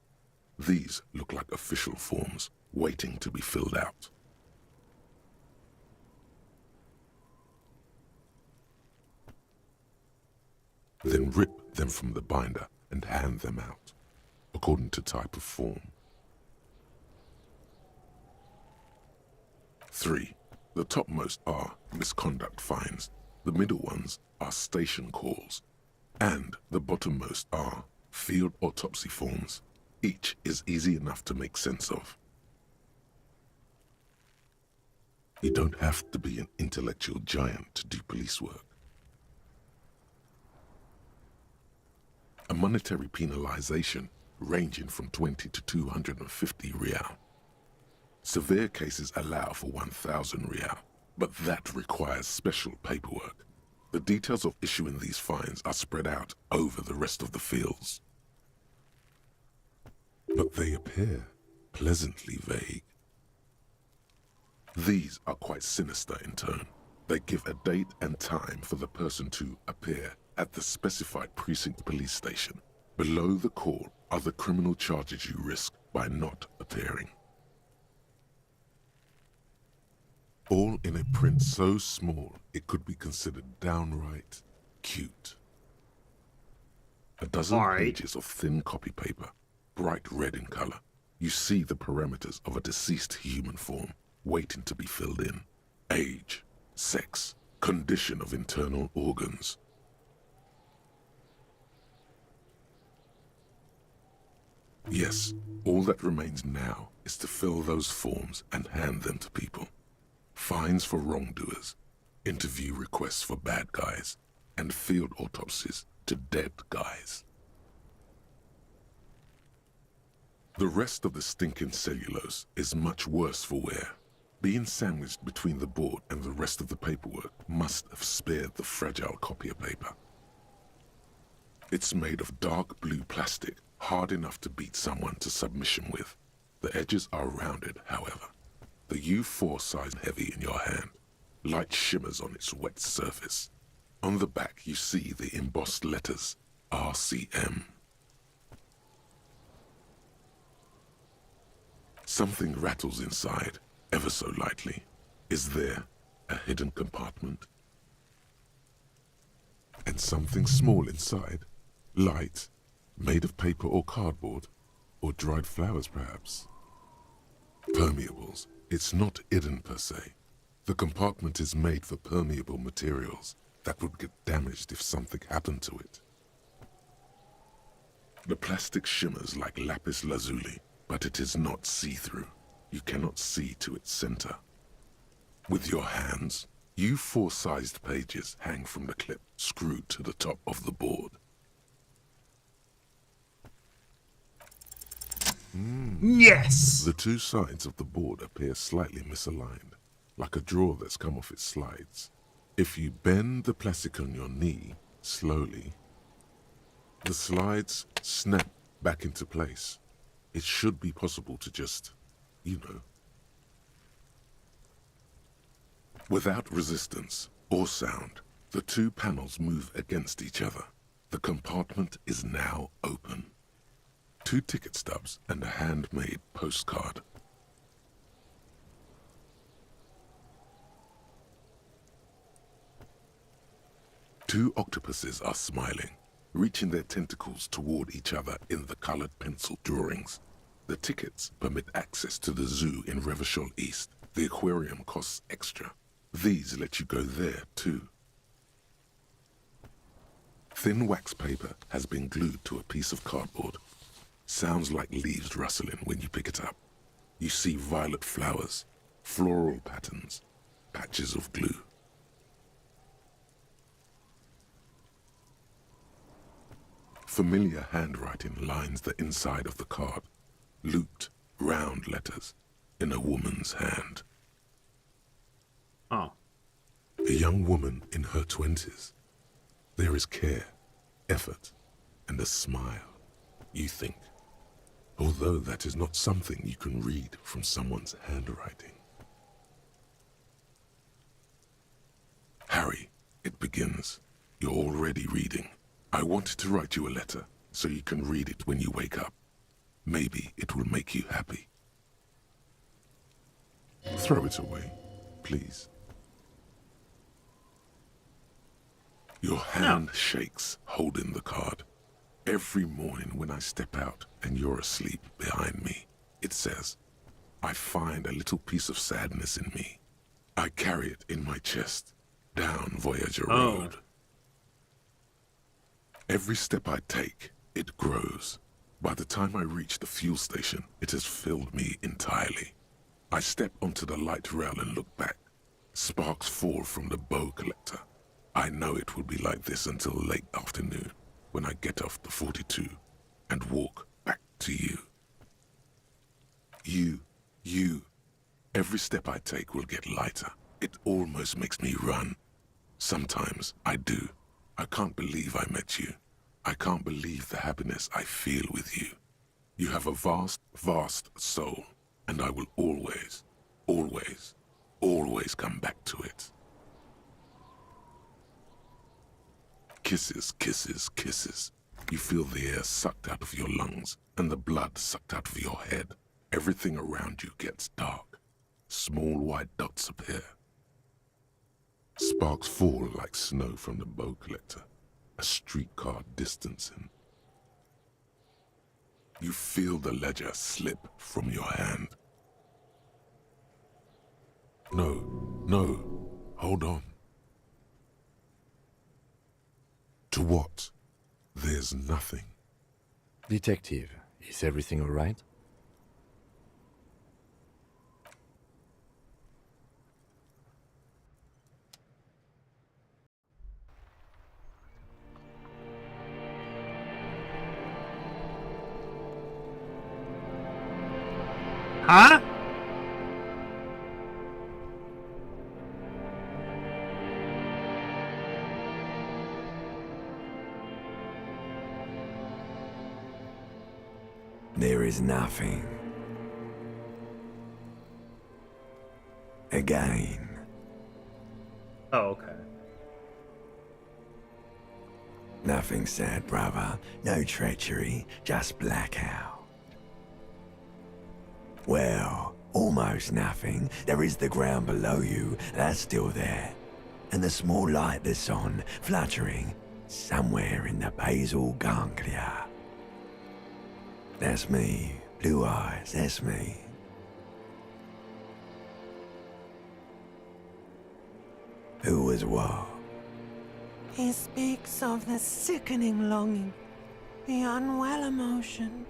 These look like official forms, waiting to be filled out. Then rip them from the binder and hand them out, according to type of form. 3. The topmost are misconduct fines. The middle ones are station calls. And the bottommost are field autopsy forms. Each is easy enough to make sense of. You don't have to be an intellectual giant to do police work. A monetary penalization ranging from 20 to 250 real. Severe cases allow for 1,000 real, but that requires special paperwork. The details of issuing these fines are spread out over the rest of the fields. But they appear pleasantly vague. These are quite sinister in tone. They give a date and time for the person to appear at the specified precinct police station. Below the call are the criminal charges you risk by not appearing. All in a print so small it could be considered downright cute. A dozen pages of thin copy paper, bright red in color. You see the parameters of a deceased human form waiting to be filled in. Age, sex, condition of internal organs. Yes, all that remains now is to fill those forms and hand them to people. Fines for wrongdoers, interview requests for bad guys, and field autopsies to dead guys. The rest of the stinking cellulose is much worse for wear. Being sandwiched between the board and the rest of the paperwork must have spared the fragile copier paper. It's made of dark blue plastic, hard enough to beat someone to submission with. The edges are rounded, however. The U4 size heavy in your hand. Light shimmers on its wet surface. On the back you see the embossed letters, RCM. Something rattles inside, ever so lightly. Is there a hidden compartment? And something small inside, light, made of paper or cardboard, or dried flowers perhaps. Permeables. It's not hidden per se. The compartment is made for permeable materials that would get damaged if something happened to it. The plastic shimmers like lapis lazuli, but it is not see-through. You cannot see to its center. With your hands, U4 sized pages hang from the clip screwed to the top of the board. Yes! The two sides of the board appear slightly misaligned, like a drawer that's come off its slides. If you bend the plastic on your knee slowly, the slides snap back into place. It should be possible to just, Without resistance or sound, the two panels move against each other. The compartment is now open. 2 ticket stubs and a handmade postcard. Two octopuses are smiling, reaching their tentacles toward each other in the colored pencil drawings. The tickets permit access to the zoo in Revachol East. The aquarium costs extra. These let you go there too. Thin wax paper has been glued to a piece of cardboard. Sounds like leaves rustling when you pick it up. You see violet flowers, floral patterns, patches of glue. Familiar handwriting lines the inside of the card. Looped, round letters in a woman's hand. Oh. A young woman in her 20s. There is care, effort, and a smile, you think. Although that is not something you can read from someone's handwriting. Harry, it begins. You're already reading. I wanted to write you a letter so you can read it when you wake up. Maybe it will make you happy. Throw it away, please. Your hand shakes, holding the card. Every morning when I step out and you're asleep behind me, it says, I find a little piece of sadness in me I carry it in my chest, down Voyager Oh. Road. Every step I take, it grows. By the time I reach the fuel station, it has filled me entirely. I step onto the light rail and look back. Sparks fall from the bow collector. I know it will be like this until late afternoon, when I get off the 42 and walk back to you. You. Every step I take will get lighter. It almost makes me run. Sometimes I do. I can't believe I met you. I can't believe the happiness I feel with you. You have a vast, vast soul, and I will always, always, always come back to it. Kisses, kisses, kisses. You feel the air sucked out of your lungs and the blood sucked out of your head. Everything around you gets dark. Small white dots appear. Sparks fall like snow from the bow collector. A streetcar distancing. You feel the ledger slip from your hand. No, hold on. To what? There's nothing. Detective, is everything all right? Huh? There is nothing. Again. Oh, okay. Nothing sad, brother. No treachery, just blackout. Well, almost nothing. There is the ground below you, that's still there. And the small light that's on, fluttering, somewhere in the basal ganglia. That's me. Blue eyes, that's me. Who was what? He speaks of the sickening longing, the unwell emotion.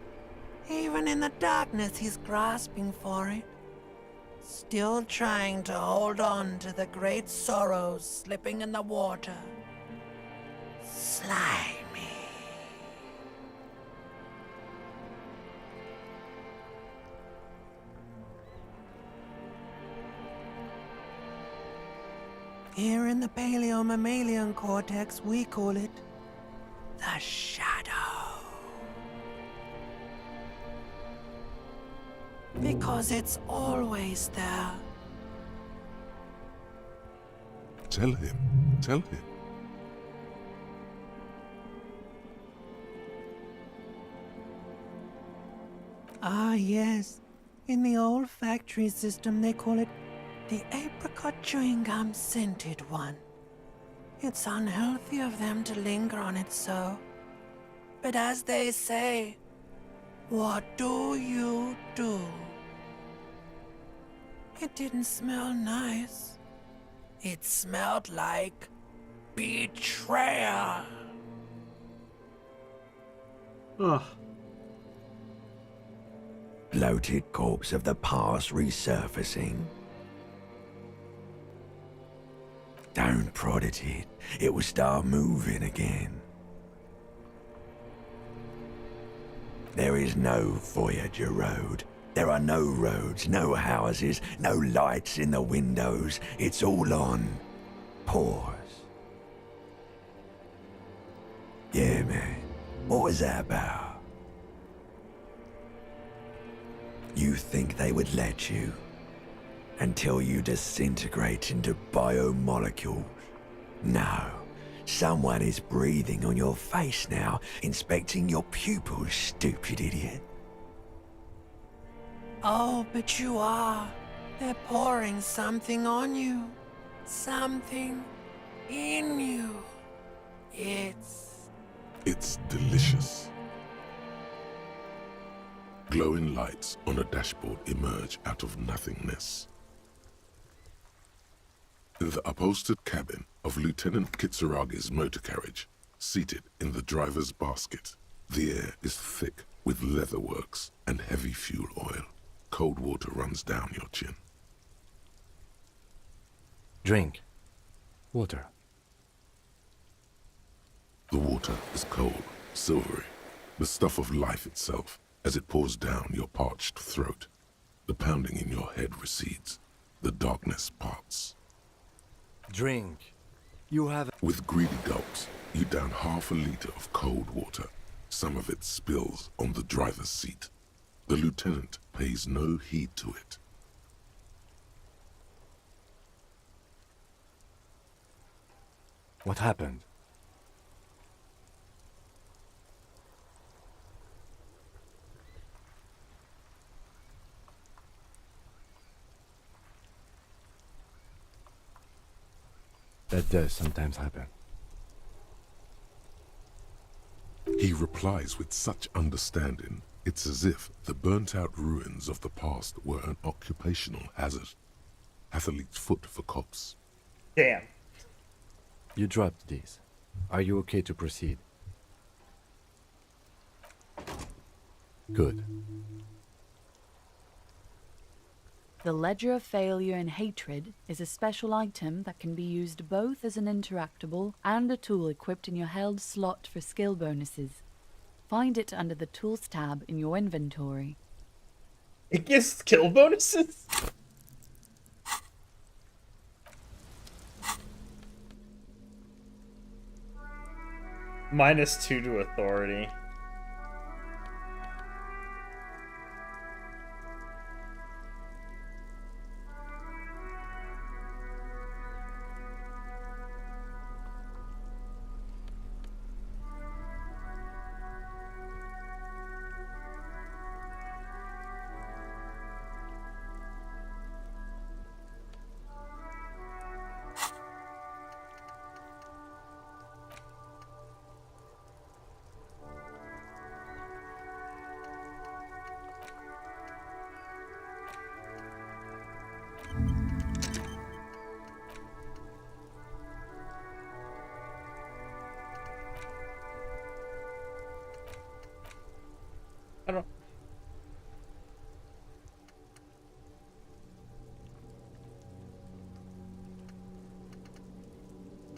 Even in the darkness, he's grasping for it. Still trying to hold on to the great sorrows slipping in the water. Slimy. Here in the paleo-mammalian cortex, we call it the shadow. Because it's always there. Tell him. Tell him. Ah, yes. In the olfactory system, they call it the apricot chewing gum scented one. It's unhealthy of them to linger on it so. But as they say, what do you do? It didn't smell nice. It smelled like betrayal. Ugh. Bloated corpse of the past resurfacing. Don't prod at it. It will start moving again. There is no Voyager Road. There are no roads, no houses, no lights in the windows. It's all on pause. Yeah, man. What was that about? You think they would let you? Until you disintegrate into biomolecules? No. Someone is breathing on your face now, inspecting your pupils, stupid idiot. Oh, but you are. They're pouring something on you. Something in you. It's delicious. Glowing lights on a dashboard emerge out of nothingness. In the upholstered cabin of Lieutenant Kitsuragi's motor carriage, seated in the driver's basket, the air is thick with leatherworks and heavy fuel oil. Cold water runs down your chin. Drink. Water. The water is cold, silvery, the stuff of life itself as it pours down your parched throat. The pounding in your head recedes. The darkness parts. Drink. You have... With greedy gulps, you down half a liter of cold water. Some of it spills on the driver's seat. The lieutenant pays no heed to it. What happened? That does sometimes happen. He replies with such understanding, it's as if the burnt-out ruins of the past were an occupational hazard. Athlete's foot for cops. Damn. You dropped these. Are you okay to proceed? Good. The Ledger of Failure and Hatred is a special item that can be used both as an interactable and a tool equipped in your held slot for skill bonuses. Find it under the Tools tab in your inventory. It gives skill bonuses? -2 to authority.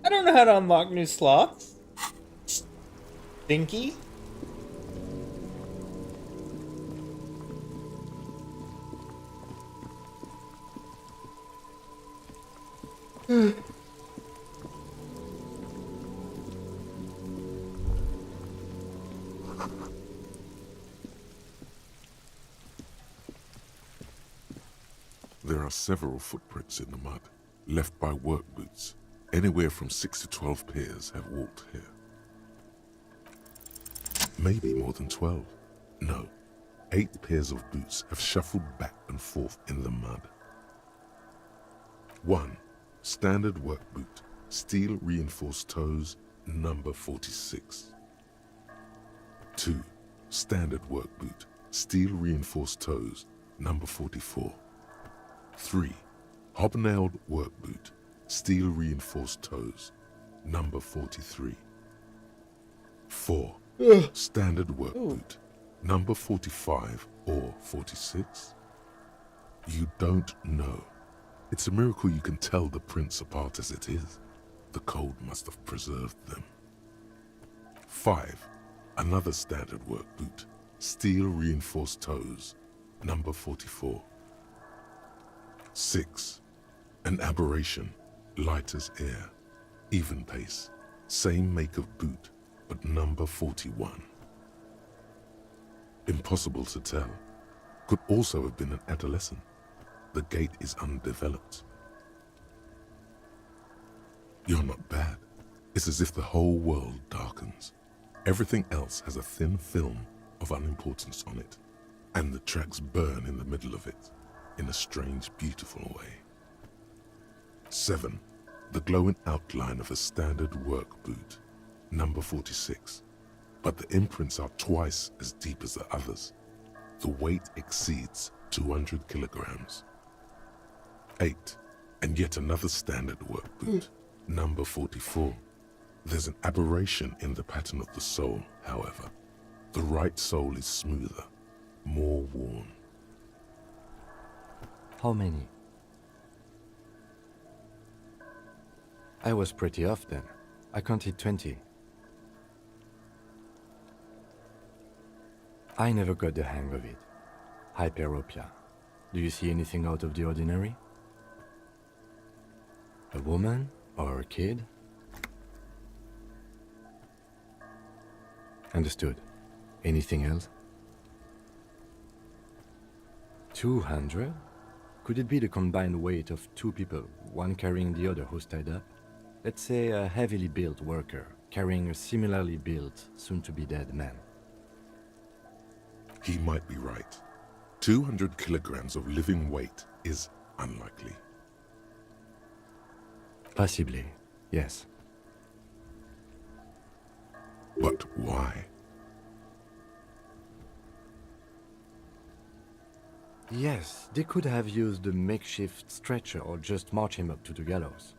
I don't know how to unlock new slots. Stinky? There are several footprints in the mud, left by work boots. Anywhere from 6 to 12 pairs have walked here. Maybe more than 12. No, 8 pairs of boots have shuffled back and forth in the mud. 1. Standard work boot, steel reinforced toes, number 46. 2. Standard work boot, steel reinforced toes, number 44. 3. Hobnailed work boot, steel reinforced toes, number 43. 4. Standard work boot, number 45 or 46. You don't know. It's a miracle you can tell the prints apart as it is. The cold must have preserved them. 5. Another standard work boot, steel reinforced toes, number 44. 6. An aberration, light as air, even pace, same make of boot, but number 41. Impossible to tell. Could also have been an adolescent. The gait is undeveloped. You're not bad. It's as if the whole world darkens. Everything else has a thin film of unimportance on it, and the tracks burn in the middle of it, in a strange, beautiful way. 7. The glowing outline of a standard work boot, number 46, but the imprints are twice as deep as the others. The weight exceeds 200 kilograms. 8. And yet another standard work boot, number 44. There's an aberration in the pattern of the sole, however. The right sole is smoother, more worn. How many? I was pretty off then. I counted 20. I never got the hang of it. Hyperopia. Do you see anything out of the ordinary? A woman or a kid? Understood. Anything else? 200? Could it be the combined weight of two people, one carrying the other who's tied up? Let's say a heavily built worker carrying a similarly built, soon-to-be-dead man. He might be right. 200 kilograms of living weight is unlikely. Possibly, yes. But why? Yes, they could have used a makeshift stretcher or just march him up to the gallows.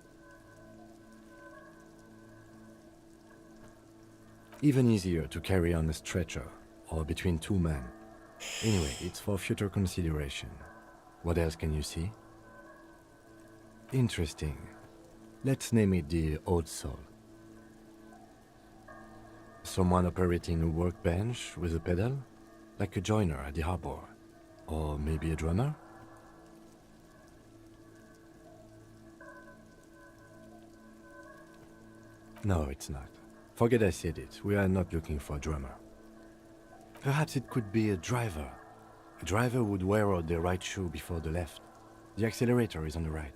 Even easier to carry on a stretcher, or between two men. Anyway, it's for future consideration. What else can you see? Interesting. Let's name it the odd soul. Someone operating a workbench with a pedal? Like a joiner at the harbor. Or maybe a drummer? No, it's not. Forget I said it. We are not looking for a drummer. Perhaps it could be a driver. A driver would wear out the right shoe before the left. The accelerator is on the right.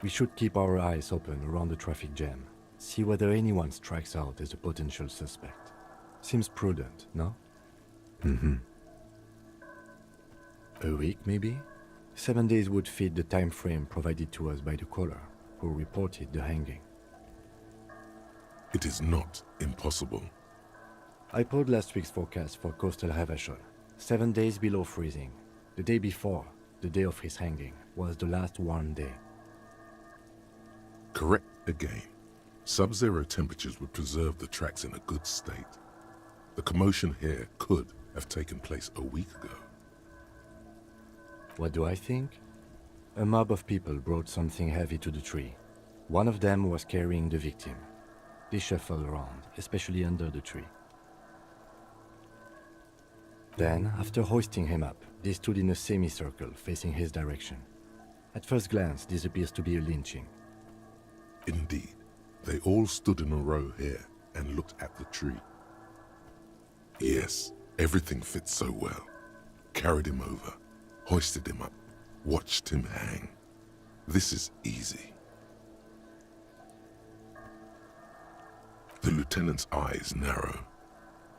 We should keep our eyes open around the traffic jam. See whether anyone strikes out as a potential suspect. Seems prudent, no? A week, maybe? 7 days would fit the time frame provided to us by the caller, who reported the hanging. It is not impossible. I pulled last week's forecast for coastal Havashol. 7 days below freezing. The day before, the day of his hanging, was the last warm day. Correct again. Sub-zero temperatures would preserve the tracks in a good state. The commotion here could have taken place a week ago. What do I think? A mob of people brought something heavy to the tree. One of them was carrying the victim. They shuffled around, especially under the tree. Then, after hoisting him up, they stood in a semicircle facing his direction. At first glance, this appears to be a lynching. Indeed, they all stood in a row here and looked at the tree. Yes, everything fits so well. Carried him over, hoisted him up, watched him hang. This is easy. The lieutenant's eyes narrow.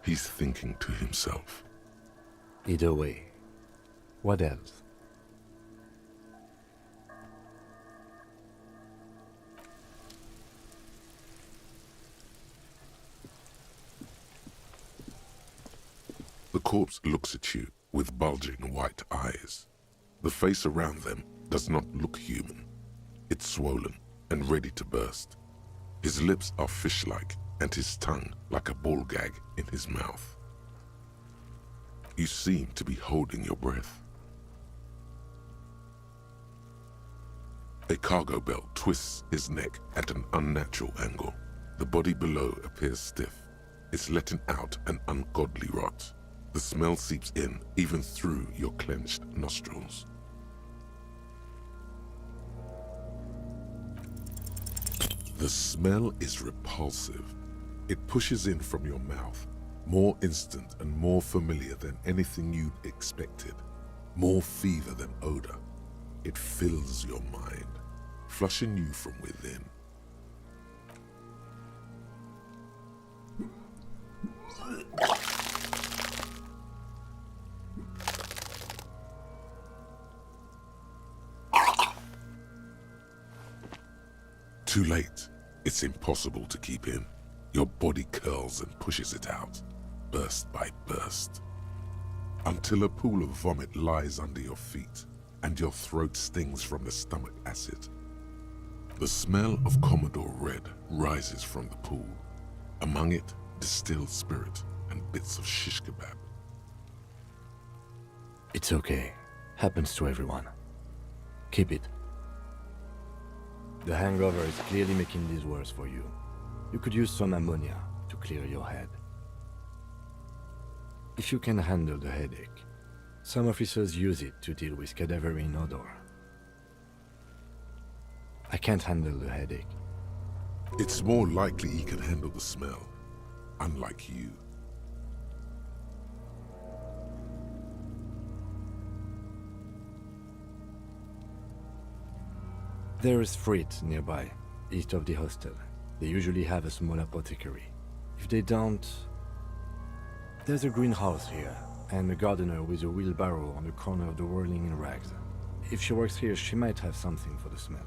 He's thinking to himself. Either way. What else? The corpse looks at you with bulging white eyes. The face around them does not look human. It's swollen and ready to burst. His lips are fish-like and his tongue like a ball gag in his mouth. You seem to be holding your breath. A cargo belt twists his neck at an unnatural angle. The body below appears stiff. It's letting out an ungodly rot. The smell seeps in even through your clenched nostrils. The smell is repulsive. It pushes in from your mouth, more instant and more familiar than anything you'd expected, more fever than odor. It fills your mind, flushing you from within. Too late. It's impossible to keep in. Your body curls and pushes it out, burst by burst. until a pool of vomit lies under your feet and your throat stings from the stomach acid. The smell of Commodore Red rises from the pool. Among it, distilled spirit and bits of shish kebab. It's okay. Happens to everyone. Keep it. The hangover is clearly making this worse for you. You could use some ammonia to clear your head. If you can handle the headache, some officers use it to deal with cadaverine odor. I can't handle the headache. It's more likely he can handle the smell, unlike you. There is Frit nearby, east of the hostel. They usually have a small apothecary. If they don't... There's a greenhouse here, and a gardener with a wheelbarrow on the corner of the whirling in rags. If she works here, she might have something for the smell.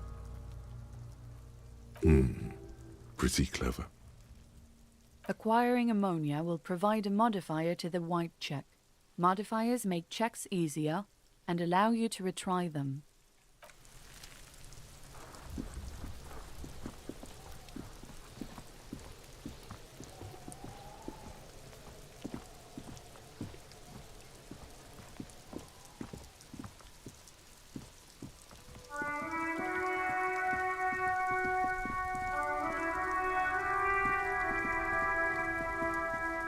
Pretty clever. Acquiring ammonia will provide a modifier to the white check. Modifiers make checks easier and allow you to retry them.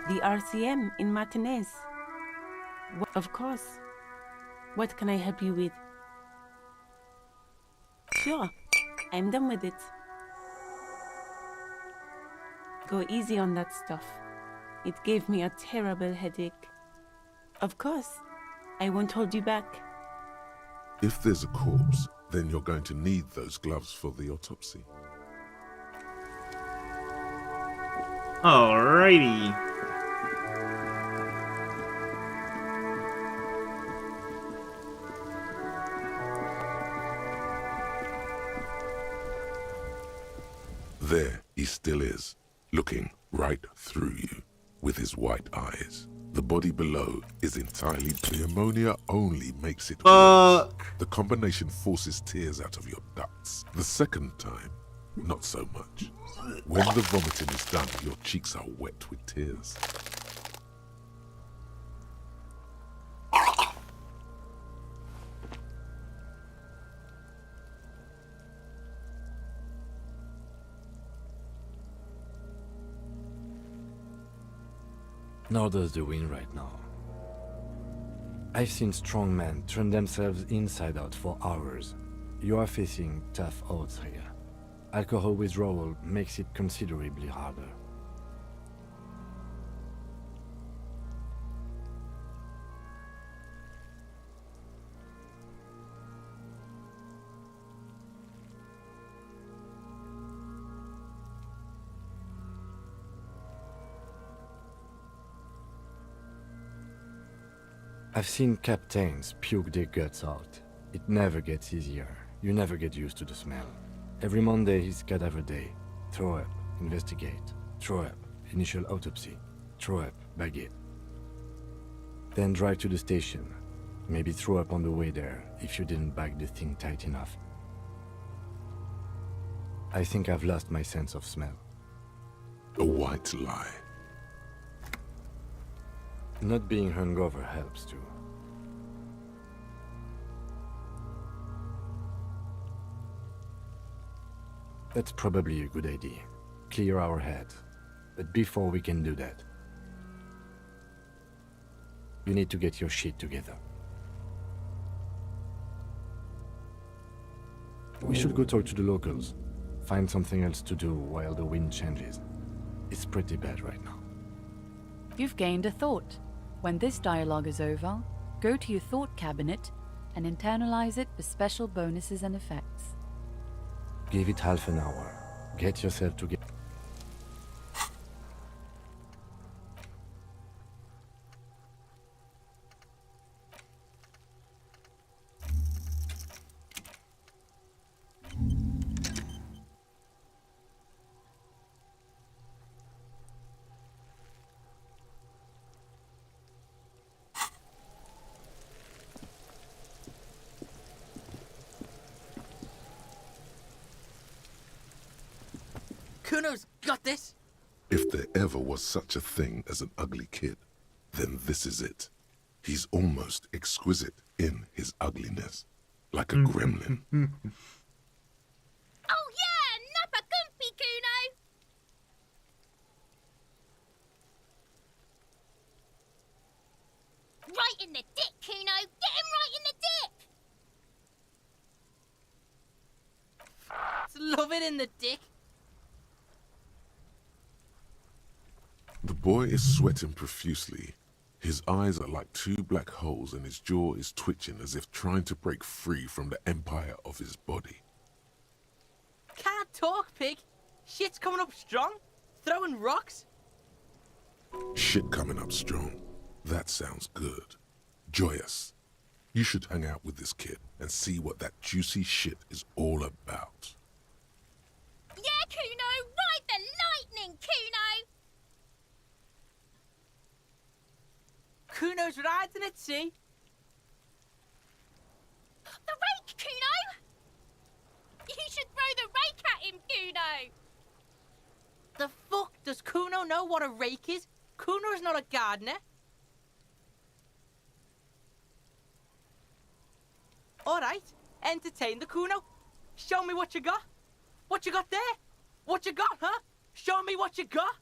The RCM in Martinez. Of course. What can I help you with? Sure, I'm done with it. Go easy on that stuff. It gave me a terrible headache. Of course, I won't hold you back. If there's a corpse, then you're going to need those gloves for the autopsy. Alrighty. There he still is, looking right through you with his white eyes. The body below is entirely... The ammonia only makes it worse. The combination forces tears out of your ducts. The second time, not so much. When the vomiting is done, your cheeks are wet with tears. Nor does the wind right now. I've seen strong men turn themselves inside out for hours. You are facing tough odds here. Alcohol withdrawal makes it considerably harder. I've seen captains puke their guts out. It never gets easier. You never get used to the smell. Every Monday is cadaver day. Throw up, investigate. Throw up, initial autopsy. Throw up, bag it. Then drive to the station. Maybe throw up on the way there if you didn't bag the thing tight enough. I think I've lost my sense of smell. A white lie. Not being hungover helps too. That's probably a good idea. Clear our heads. But before we can do that, you need to get your shit together. We should go talk to the locals. Find something else to do while the wind changes. It's pretty bad right now. You've gained a thought. When this dialogue is over, go to your thought cabinet and internalize it with special bonuses and effects. Give it half an hour. Get yourself together. Kuno's got this. If there ever was such a thing as an ugly kid, then this is it. He's almost exquisite in his ugliness, like a gremlin. Oh yeah, nappa gumpy, Kuno! Right in the dick, Kuno! Get him right in the dick! Love it in the dick. The boy is sweating profusely. His eyes are like two black holes and his jaw is twitching as if trying to break free from the empire of his body. Can't talk, pig. Shit's coming up strong. Throwing rocks. Shit coming up strong. That sounds good. Joyous. You should hang out with this kid and see what that juicy shit is all about. Yeah, Kuno! Ride the lightning, Kuno! Kuno's riding at sea. The rake, Kuno! You should throw the rake at him, Kuno! The fuck does Kuno know what a rake is? Kuno's not a gardener. Alright, entertain the Kuno. Show me what you got. What you got there? What you got, huh? Show me what you got.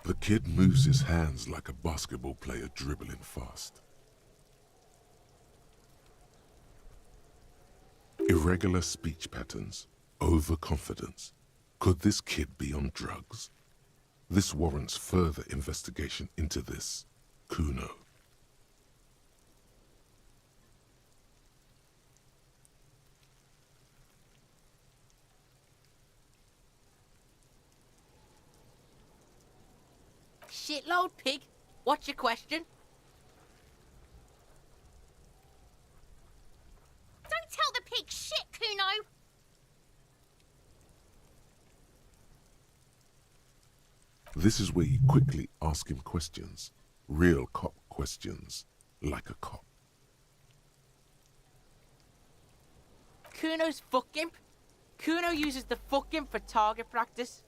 The kid moves his hands like a basketball player dribbling fast. Irregular speech patterns, overconfidence. Could this kid be on drugs? This warrants further investigation into this Kuno. Shitload, pig. What's your question? Don't tell the pig shit, Kuno! This is where you quickly ask him questions. Real cop questions, like a cop. Kuno's fuck imp. Kuno uses the fuck imp for target practice.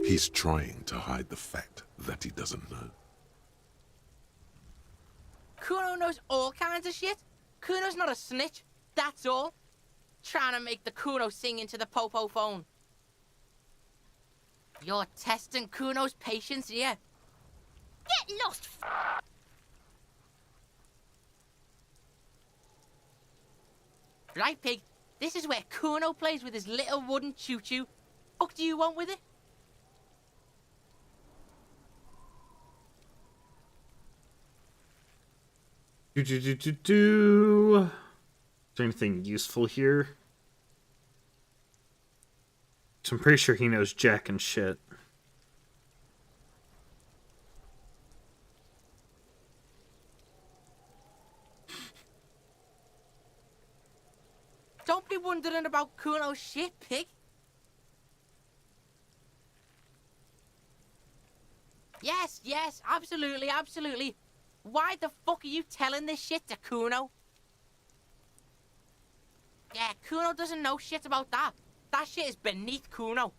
He's trying to hide the fact that he doesn't know. Kuno knows all kinds of shit. Kuno's not a snitch, that's all. Trying to make the Kuno sing into the popo phone. You're testing Kuno's patience here. Get lost, Right, pig? This is where Kuno plays with his little wooden choo-choo. What do you want with it? Is there anything useful here? So I'm pretty sure he knows jack and shit. Don't be wondering about Kuno's shit, pig. Yes, absolutely, absolutely. Why the fuck are you telling this shit to Kuno? Yeah, Kuno doesn't know shit about that. That shit is beneath Kuno.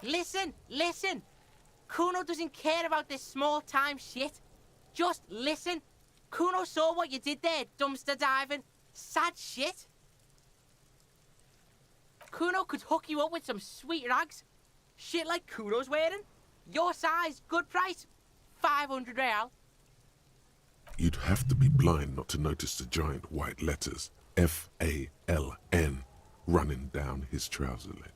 Listen. Kuno doesn't care about this small-time shit. Just listen. Kuno saw what you did there, dumpster diving. Sad shit. Kuno could hook you up with some sweet rags. Shit like Kuno's wearing. Your size, good price. 500 real. You'd have to be blind not to notice the giant white letters F-A-L-N running down his trouser leg.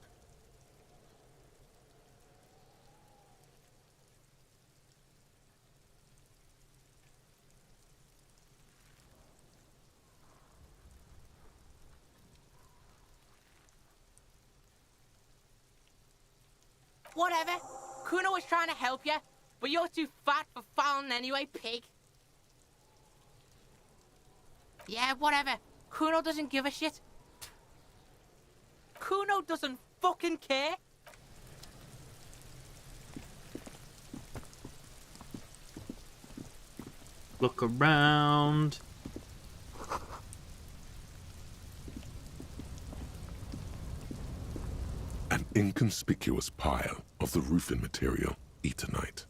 Whatever. Kuno was trying to help you, but you're too fat for falling anyway, pig. Yeah, whatever. Kuno doesn't give a shit. Kuno doesn't fucking care. Look around. inconspicuous pile of the roofing material Eternite.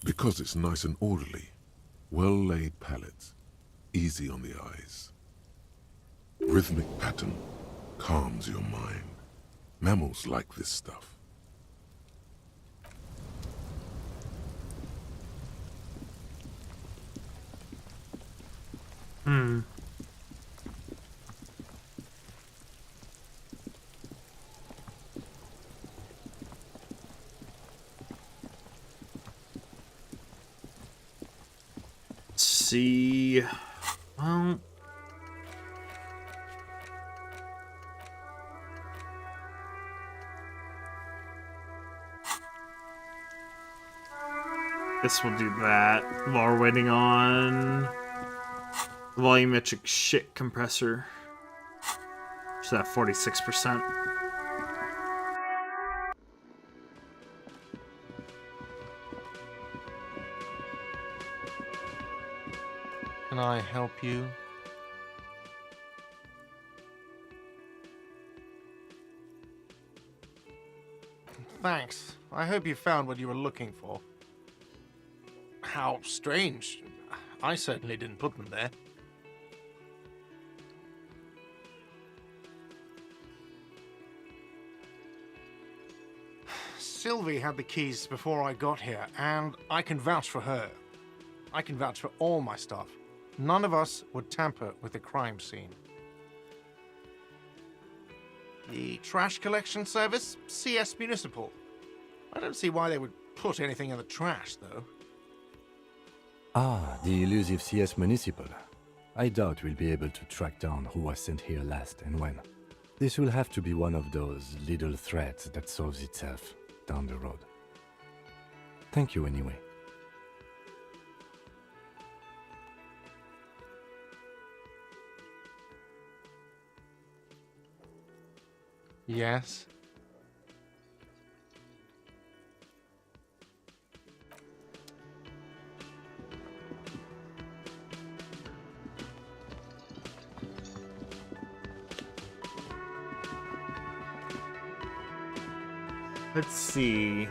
Because it's nice and orderly, well-laid pallets, easy on the eyes. Rhythmic pattern calms your mind. Mammals like this stuff. Let's see. Well, guess we'll do that while we're waiting on the volumetric shit compressor. Which is at 46%. Can I help you? Thanks. I hope you found what you were looking for. How strange. I certainly didn't put them there. Sylvie had the keys before I got here, and I can vouch for her. I can vouch for all my staff. None of us would tamper with the crime scene. The trash collection service, CS Municipal. I don't see why they would put anything in the trash, though. Ah, the elusive CS Municipal. I doubt we'll be able to track down who was sent here last and when. This will have to be one of those little threads that solves itself down the road. Thank you anyway. Yes? Let's see.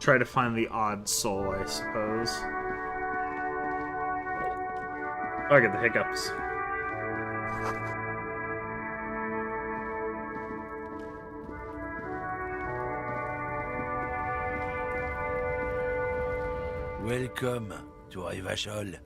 Try to find the odd soul, I suppose. Oh, I get the hiccups. Welcome to Revachol.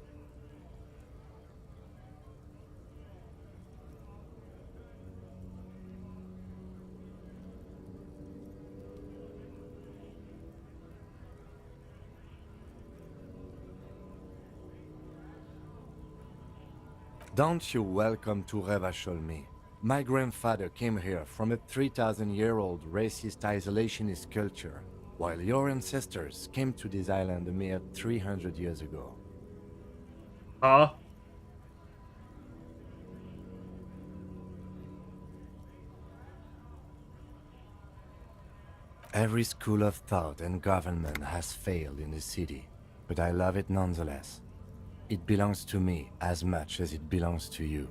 Don't you welcome to Revachol me. My grandfather came here from a 3,000-year-old racist isolationist culture, while your ancestors came to this island a mere 300 years ago. Huh? Every school of thought and government has failed in the city, but I love it nonetheless. It belongs to me as much as it belongs to you.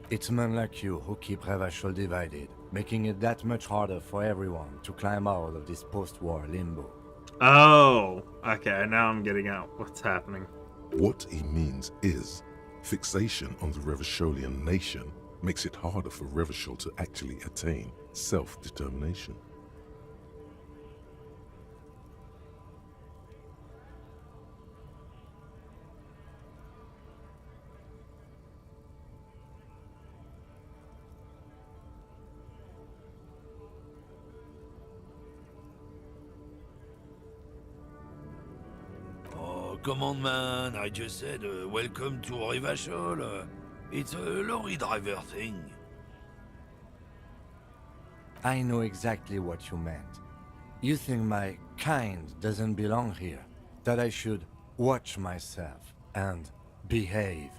It's men like you who keep Revachol divided, making it that much harder for everyone to climb out of this post-war limbo. Oh, okay, now I'm getting out what's happening. What he means is, fixation on the Revacholian nation makes it harder for Revachol to actually attain self-determination. command, man. I just said, welcome to Rivachol. It's a lorry driver thing. I know exactly what you meant. You think my kind doesn't belong here, that I should watch myself and behave.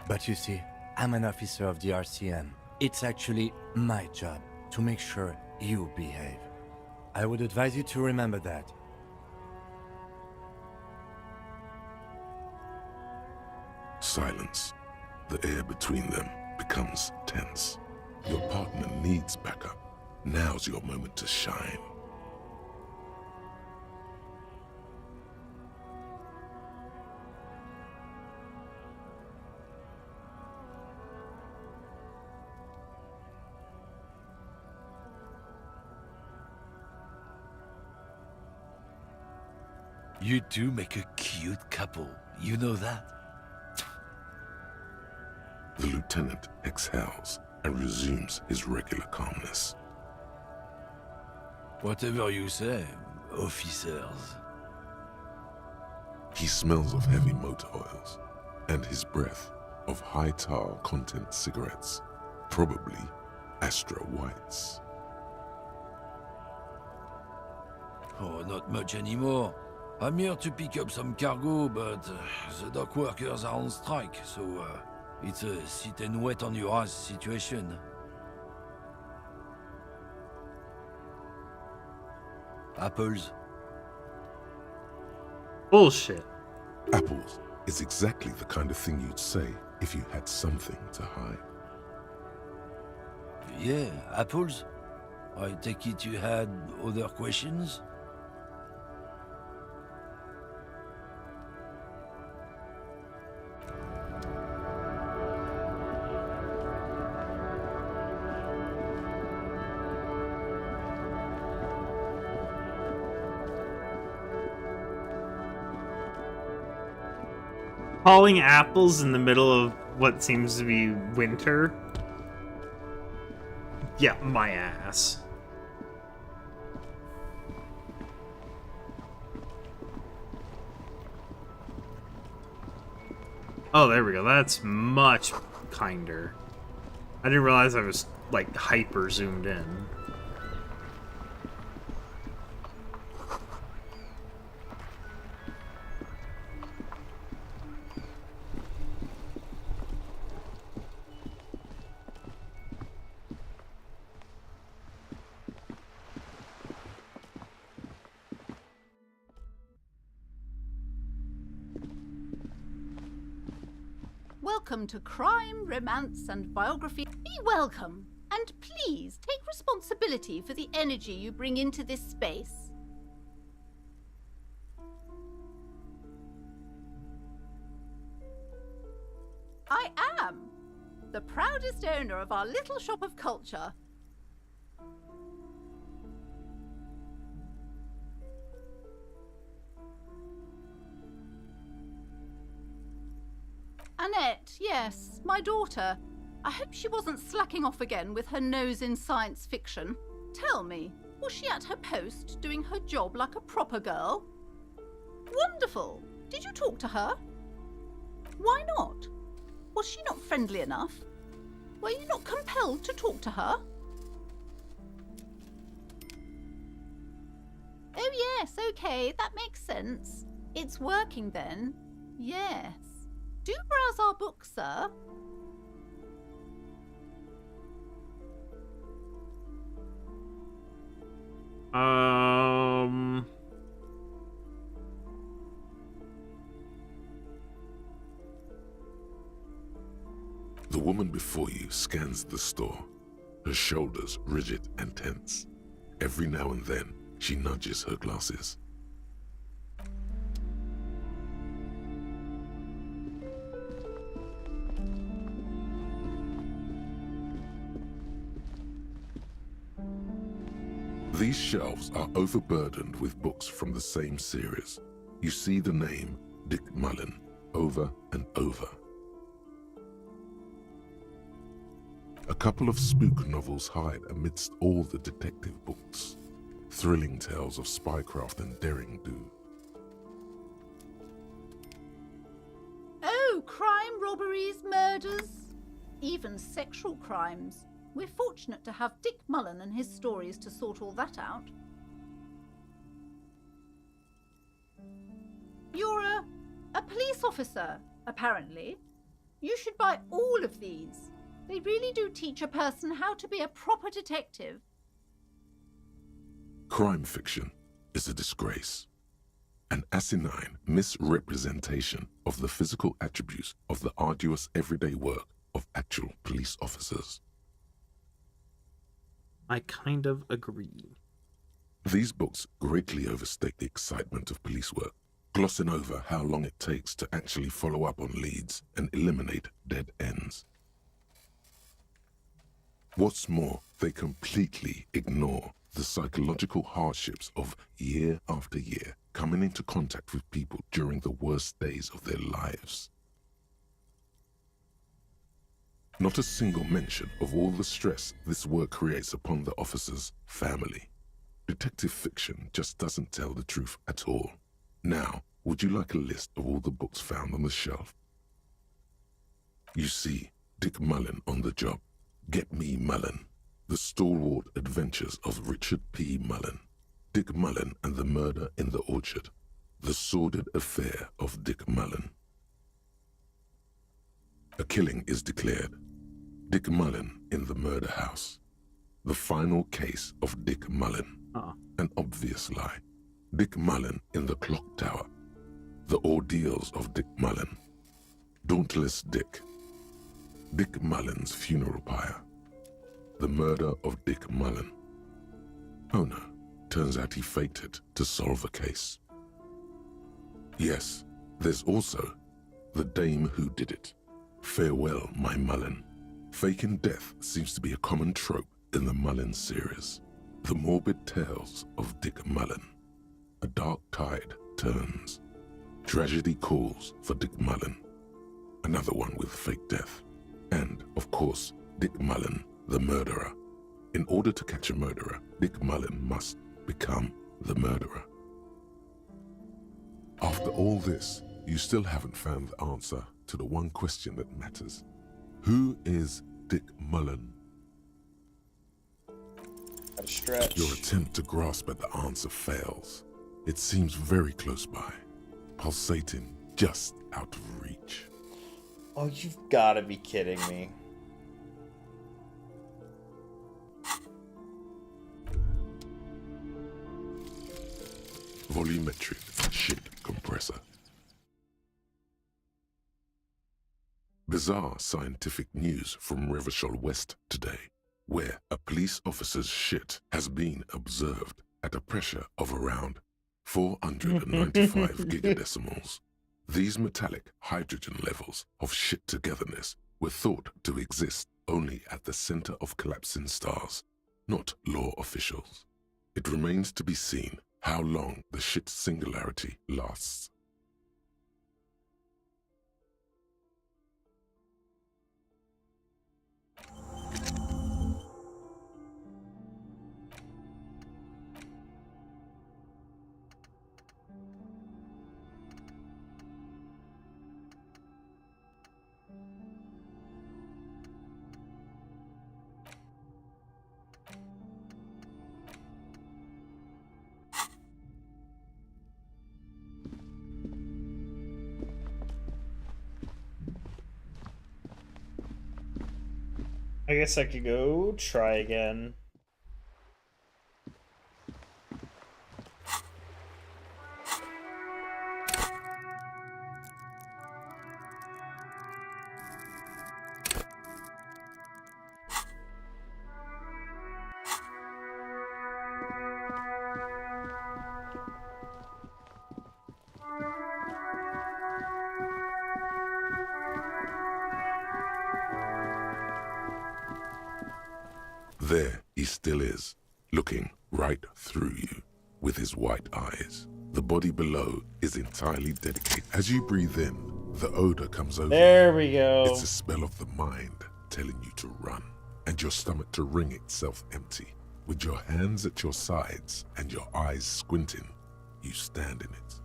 But you see, I'm an officer of the RCM. It's actually my job to make sure you behave. I would advise you to remember that. Silence. The air between them becomes tense. Your partner needs backup. Now's your moment to shine. You two make a cute couple. You know that? The lieutenant exhales and resumes his regular calmness. Whatever you say, officers. He smells of heavy motor oils and his breath of high tar content cigarettes, probably Astra Whites. Oh, not much anymore. I'm here to pick up some cargo, but the dock workers are on strike, so it's a sit and wait on your ass situation. Apples. Bullshit. Apples is exactly the kind of thing you'd say if you had something to hide. Yeah, apples. I take it you had other questions? Hauling apples in the middle of what seems to be winter? Yeah, my ass. Oh, there we go. That's much kinder. I didn't realize I was, like, hyper zoomed in. Welcome to Crime, Romance and Biography. Be welcome, and please take responsibility for the energy you bring into this space. I am the proudest owner of our little shop of culture. Annette, yes, my daughter. I hope she wasn't slacking off again with her nose in science fiction. Tell me, was she at her post doing her job like a proper girl? Wonderful! Did you talk to her? Why not? Was she not friendly enough? Were you not compelled to talk to her? Oh yes, okay, that makes sense. It's working then. Yes. Do browse our book, sir. The woman before you scans the store, her shoulders rigid and tense. Every now and then, she nudges her glasses. These shelves are overburdened with books from the same series. You see the name Dick Mullen over and over. A couple of spook novels hide amidst all the detective books. Thrilling tales of spycraft and daring do. crime, robberies, murders, even sexual crimes. We're fortunate to have Dick Mullen and his stories to sort all that out. You're a police officer, apparently. You should buy all of these. They really do teach a person how to be a proper detective. Crime fiction is a disgrace, an asinine misrepresentation of the physical attributes of the arduous everyday work of actual police officers. I kind of agree. These books greatly overstate the excitement of police work, glossing over how long it takes to actually follow up on leads and eliminate dead ends. What's more, they completely ignore the psychological hardships of year after year coming into contact with people during the worst days of their lives. Not a single mention of all the stress this work creates upon the officer's family. Detective fiction just doesn't tell the truth at all. Now, would you like a list of all the books found on the shelf? You see Dick Mullen on the job. Get Me Mullen. The Stalwart Adventures of Richard P. Mullen. Dick Mullen and the Murder in the Orchard. The Sordid Affair of Dick Mullen. A killing is declared. Dick Mullen in the Murder House. The Final Case of Dick Mullen. An obvious lie. Dick Mullen in the Clock Tower. The Ordeals of Dick Mullen. Dauntless Dick. Dick Mullen's Funeral Pyre. The Murder of Dick Mullen. Oh no, turns out he faked it to solve a case. Yes, there's also The Dame Who Did It. Farewell, My Mullen. Faking death seems to be a common trope in the Mullen series. The morbid tales of Dick Mullen. A dark tide turns. Tragedy calls for Dick Mullen. Another one with fake death. And, of course, Dick Mullen, the murderer. In order to catch a murderer, Dick Mullen must become the murderer. After all this, you still haven't found the answer to the one question that matters. Who is Dick Mullen? Gotta stretch. Your attempt to grasp at the answer fails. It seems very close by, pulsating just out of reach. Oh, you've gotta be kidding me. Volumetric shit compressor. Bizarre scientific news from Revachol West today, where a police officer's shit has been observed at a pressure of around 495 gigadecimals. These metallic hydrogen levels of shit togetherness were thought to exist only at the center of collapsing stars, not law officials. It remains to be seen how long the shit singularity lasts. I guess I could go try again. There he still is, looking right through you with his white eyes. The body below is entirely dedicated. As you breathe in, the odor comes over. There we go. It's a spell of the mind telling you to run, and your stomach to wring itself empty. With your hands at your sides and your eyes squinting, you stand in it.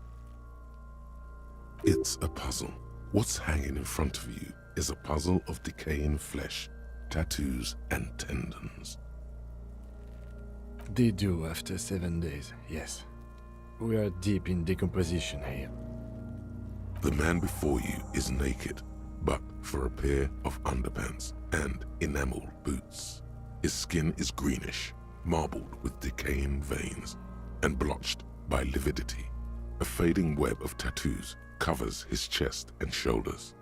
It's a puzzle, What's hanging in front of you is a puzzle of decaying flesh, tattoos, and tendons. They do after 7 days, yes. We are deep in decomposition here. The man before you is naked, but for a pair of underpants and enameled boots. His skin is greenish, marbled with decaying veins, and blotched by lividity. A fading web of tattoos covers his chest and shoulders.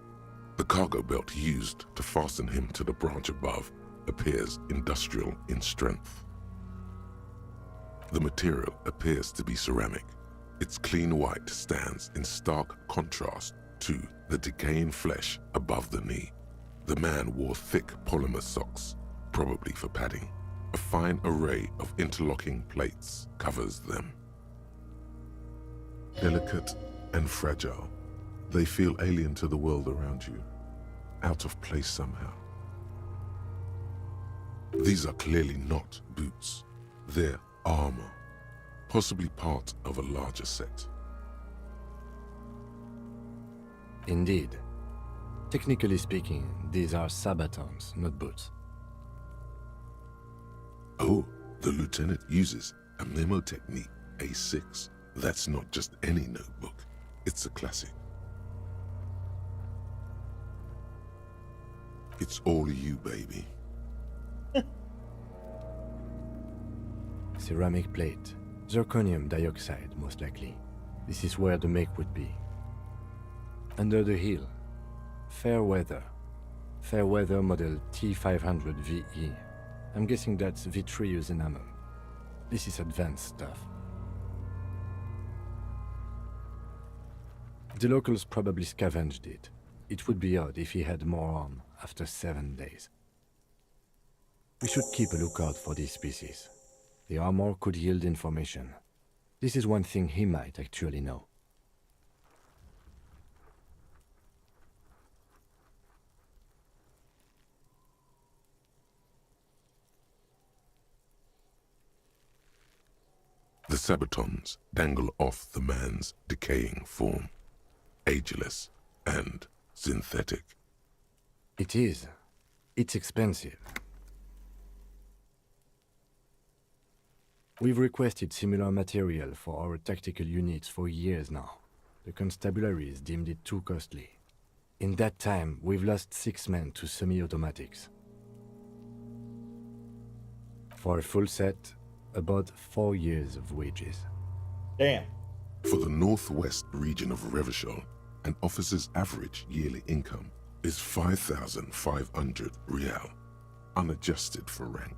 The cargo belt used to fasten him to the branch above appears industrial in strength. The material appears to be ceramic. Its clean white stands in stark contrast to the decaying flesh above the knee. The man wore thick polymer socks, probably for padding. A fine array of interlocking plates covers them. Delicate and fragile, they feel alien to the world around you, out of place somehow. These are clearly not boots. They're armor, possibly part of a larger set. Indeed. Technically speaking, these are sabatons, not boots. Oh, the lieutenant uses a memo technique A6. That's not just any notebook, it's a classic. It's all you, baby. Ceramic plate. Zirconium dioxide, most likely. This is where the make would be. Under the hill. Fair weather. Fair weather model T500 VE. I'm guessing that's vitreous enamel. This is advanced stuff. The locals probably scavenged it. It would be odd if he had more on after 7 days. We should keep a lookout for these species. The armor could yield information. This is one thing he might actually know. The sabatons dangle off the man's decaying form, ageless and synthetic. It is. It's expensive. We've requested similar material for our tactical units for years now. The constabularies deemed it too costly. In that time, we've lost 6 men to semi-automatics. For a full set, about 4 years of wages. Damn. For the northwest region of Revachol, an officer's average yearly income is 5,500 rial, unadjusted for rank.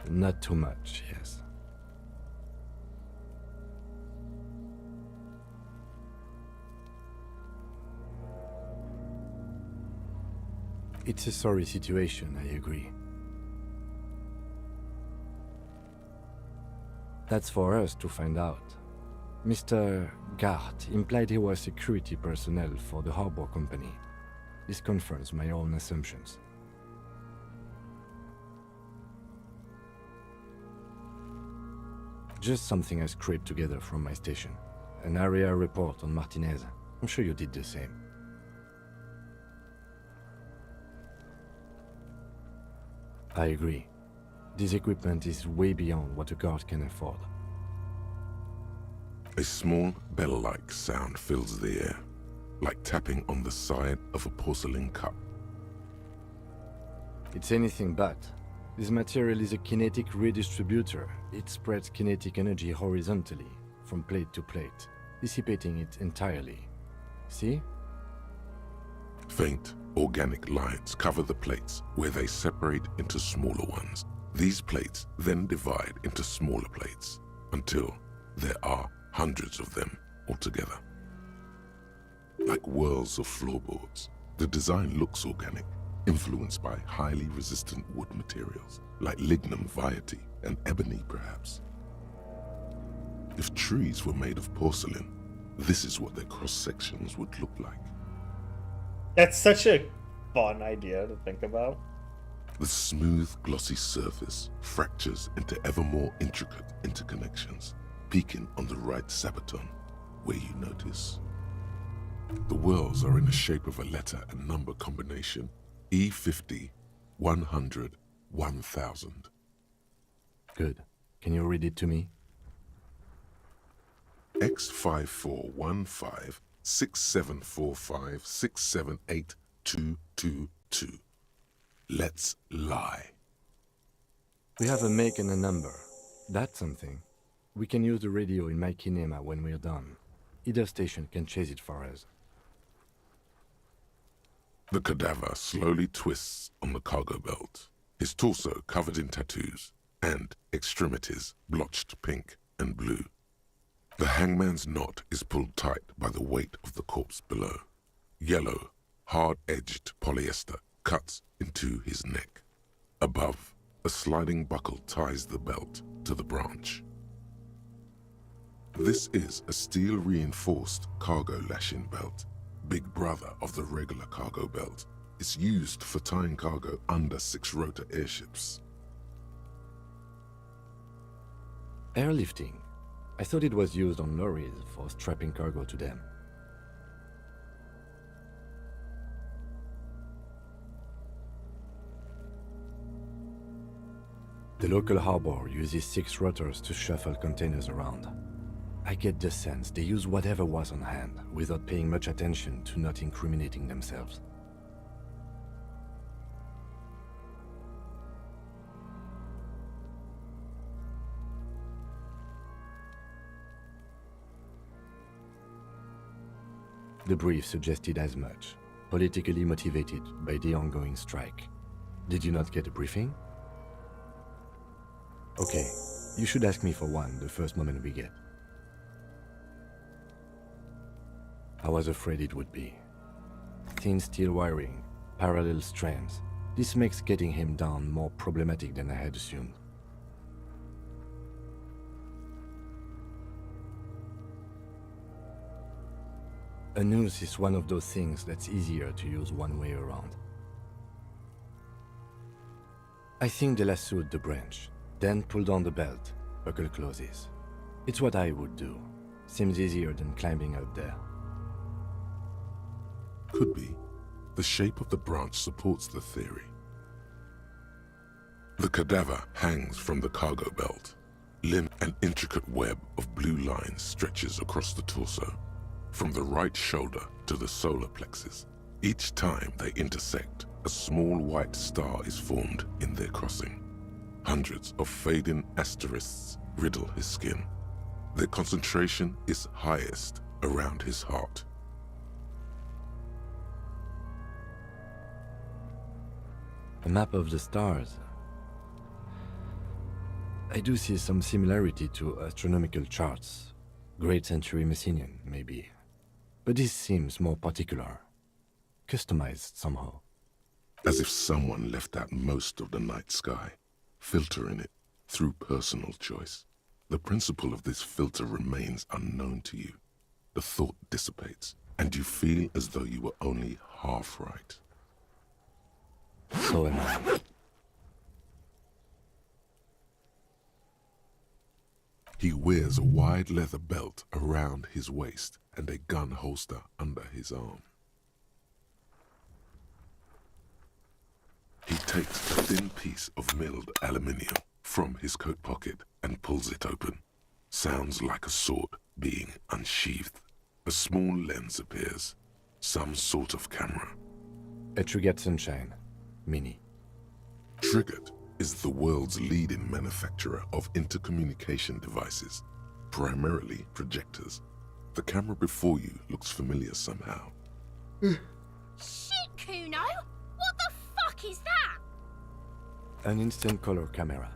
Not too much, yes. It's a sorry situation, I agree. That's for us to find out. Mr. Gart implied he was security personnel for the harbor company. This confirms my own assumptions. Just something I scraped together from my station. An area report on Martinez. I'm sure you did the same. I agree. This equipment is way beyond what a guard can afford. A small bell-like sound fills the air, like tapping on the side of a porcelain cup. It's anything but. This material is a kinetic redistributor. It spreads kinetic energy horizontally, from plate to plate, dissipating it entirely. See? Faint, organic lines cover the plates where they separate into smaller ones. These plates then divide into smaller plates until there are hundreds of them altogether. Like whirls of floorboards, the design looks organic, influenced by highly resistant wood materials, like lignum vitae and ebony perhaps. If trees were made of porcelain, this is what their cross-sections would look like. That's such a fun idea to think about. The smooth, glossy surface fractures into ever more intricate interconnections. peeking on the right sabaton, where you notice. The whorls are in the shape of a letter and number combination, E50, 100, 1000. Good. Can you read it to me? X5415 6745 678222. Let's lie. We have a make and a number. That's something. We can use the radio in my kinema when we're done. Either station can chase it for us. The cadaver slowly twists on the cargo belt, his torso covered in tattoos, and extremities blotched pink and blue. The hangman's knot is pulled tight by the weight of the corpse below. Yellow, hard-edged polyester cuts into his neck. Above, a sliding buckle ties the belt to the branch. This is a steel-reinforced cargo lashing belt, big brother of the regular cargo belt. It's used for tying cargo under 6-rotor airships. Airlifting. I thought it was used on lorries for strapping cargo to them. The local harbor uses 6 rotors to shuffle containers around. I get the sense they use whatever was on hand without paying much attention to not incriminating themselves. The brief suggested as much, politically motivated by the ongoing strike. Did you not get a briefing? Okay, you should ask me for one the first moment we get. I was afraid it would be. Thin steel wiring, parallel strands. This makes getting him down more problematic than I had assumed. A noose is one of those things that's easier to use one way around. I think they lassoed the branch, then pulled on the belt, buckle closes. It's what I would do. Seems easier than climbing up there. Could be. The shape of the branch supports the theory. The cadaver hangs from the cargo belt. Limb, an intricate web of blue lines stretches across the torso, from the right shoulder to the solar plexus. Each time they intersect, a small white star is formed in their crossing. Hundreds of fading asterisks riddle his skin. Their concentration is highest around his heart. A map of the stars. I do see some similarity to astronomical charts. Great Century Messinian, maybe. But this seems more particular. Customized somehow. As if someone left out most of the night sky, filtering it through personal choice. The principle of this filter remains unknown to you. The thought dissipates, and you feel as though you were only half right. So am I. He wears a wide leather belt around his waist and a gun holster under his arm. He takes a thin piece of milled aluminium from his coat pocket and pulls it open. Sounds like a sword being unsheathed. A small lens appears. Some sort of camera. A Trigger Sunshine. Mini. Triggered is the world's leading manufacturer of intercommunication devices, primarily projectors. The camera before you looks familiar somehow. Shit, Kuno! What the fuck is that? An instant color camera.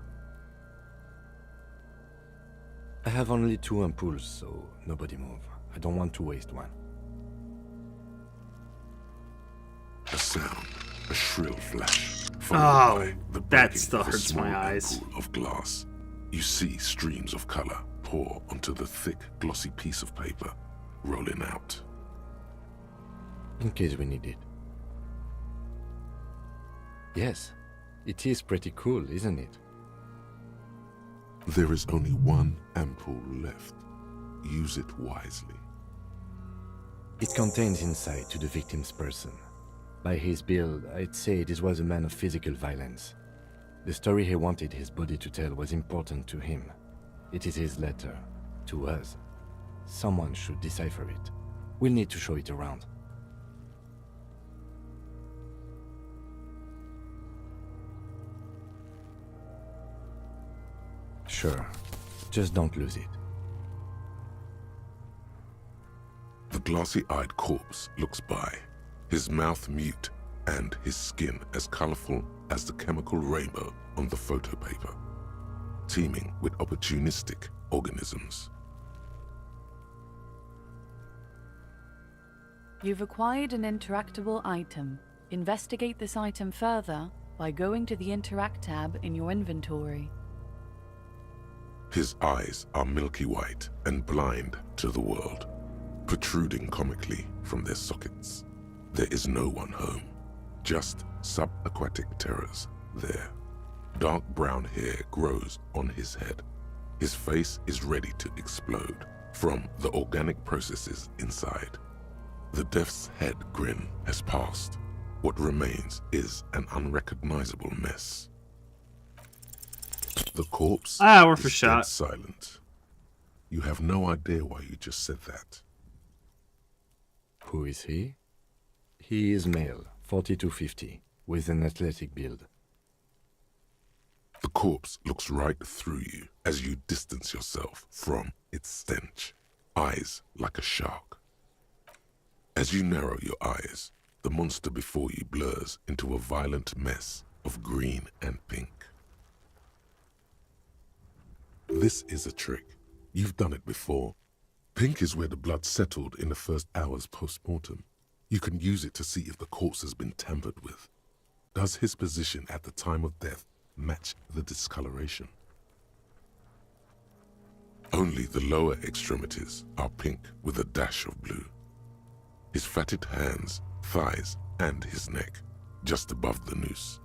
I have only 2 ampoules, so nobody move. I don't want to waste one. A sound, a shrill flash, followed by the that breaking still of a hurts small my eyes. ampoule of glass. You see streams of color pour onto the thick, glossy piece of paper, rolling out. In case we need it. Yes, it is pretty cool, isn't it? There is only one ampoule left. use it wisely. It contains insight to the victim's person. By his build, I'd say this was a man of physical violence. The story he wanted his body to tell was important to him. It is his letter, to us. Someone should decipher it. We'll need to show it around. Sure, just don't lose it. The glossy-eyed corpse looks by, his mouth mute and his skin as colorful as the chemical rainbow on the photo paper, teeming with opportunistic organisms. You've acquired an interactable item. Investigate this item further by going to the Interact tab in your inventory. His eyes are milky white and blind to the world, protruding comically from their sockets. There is no one home, just subaquatic terrors there. Dark brown hair grows on his head. His face is ready to explode from the organic processes inside. The death's head grin has passed. What remains is an unrecognizable mess. The corpse we're is for dead shot. silent. You have no idea why you just said that. Who is he? He is male, 4250, with an athletic build. The corpse looks right through you as you distance yourself from its stench, eyes like a shark. As you narrow your eyes, the monster before you blurs into a violent mess of green and pink. This is a trick. You've done it before. Pink is where the blood settled in the first hours post-mortem. You can use it to see if the corpse has been tampered with. Does his position at the time of death match the discoloration? Only the lower extremities are pink with a dash of blue. His fatted hands, thighs, and his neck, just above the noose.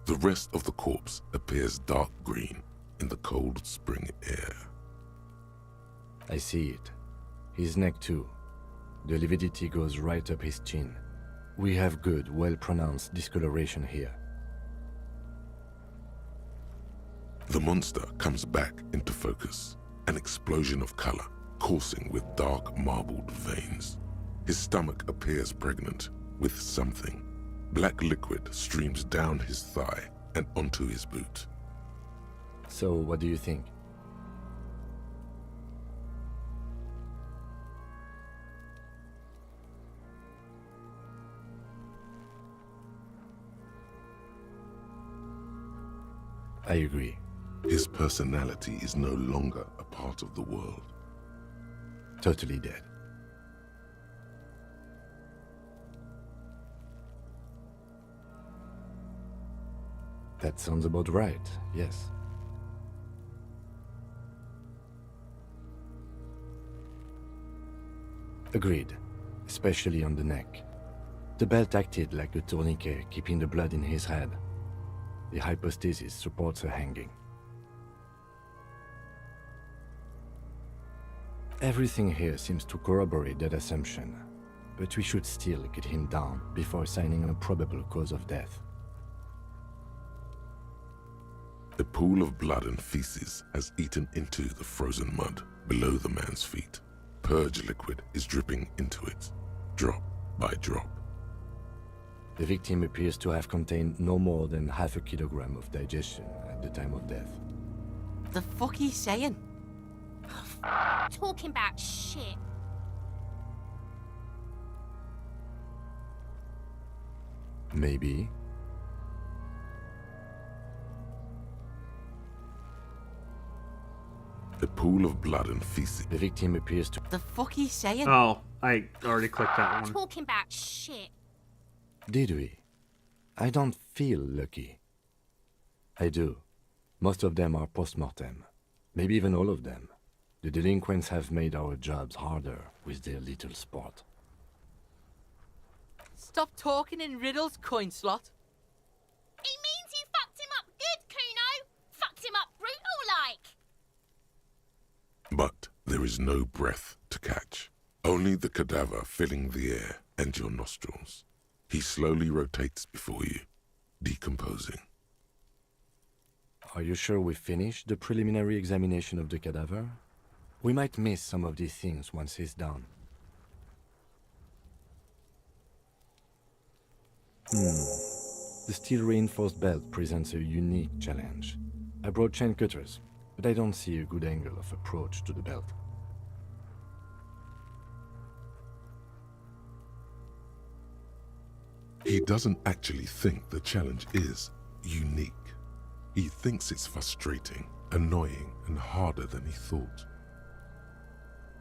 The rest of the corpse appears dark green in the cold spring air. I see it. His neck too. The lividity goes right up his chin. We have good, well-pronounced discoloration here. The monster comes back into focus, an explosion of color, coursing with dark marbled veins. His stomach appears pregnant with something. Black liquid streams down his thigh and onto his boot. So, what do you think? I agree. His personality is no longer a part of the world. Totally dead. That sounds about right, yes. Agreed, especially on the neck. The belt acted like a tourniquet, keeping the blood in his head. The hypostasis supports a hanging. Everything here seems to corroborate that assumption, but we should still get him down before assigning a probable cause of death. A pool of blood and feces has eaten into the frozen mud below the man's feet. Purge liquid is dripping into it, drop by drop. The victim appears to have contained no more than half a kilogram of digestion at the time of death. The fuck he's saying? Talking about shit. Maybe. A pool of blood and feces. The victim appears to... The fuck he's saying? Oh, I already clicked that one. Talking about shit. Did we? I don't feel lucky. I do. Most of them are post-mortem. Maybe even all of them. The delinquents have made our jobs harder with their little sport. Stop talking in riddles, coin slot. It means you fucked him up good, Kuno. Fucked him up brutal like. But there There is no breath to catch, only the cadaver filling the air and your nostrils. He slowly rotates before you, decomposing. Are you sure we finished the preliminary examination of the cadaver? We might miss some of these things once he's done. The steel-reinforced belt presents a unique challenge. I brought chain cutters, but I don't see a good angle of approach to the belt. He doesn't actually think the challenge is unique. He thinks it's frustrating, annoying, and harder than he thought.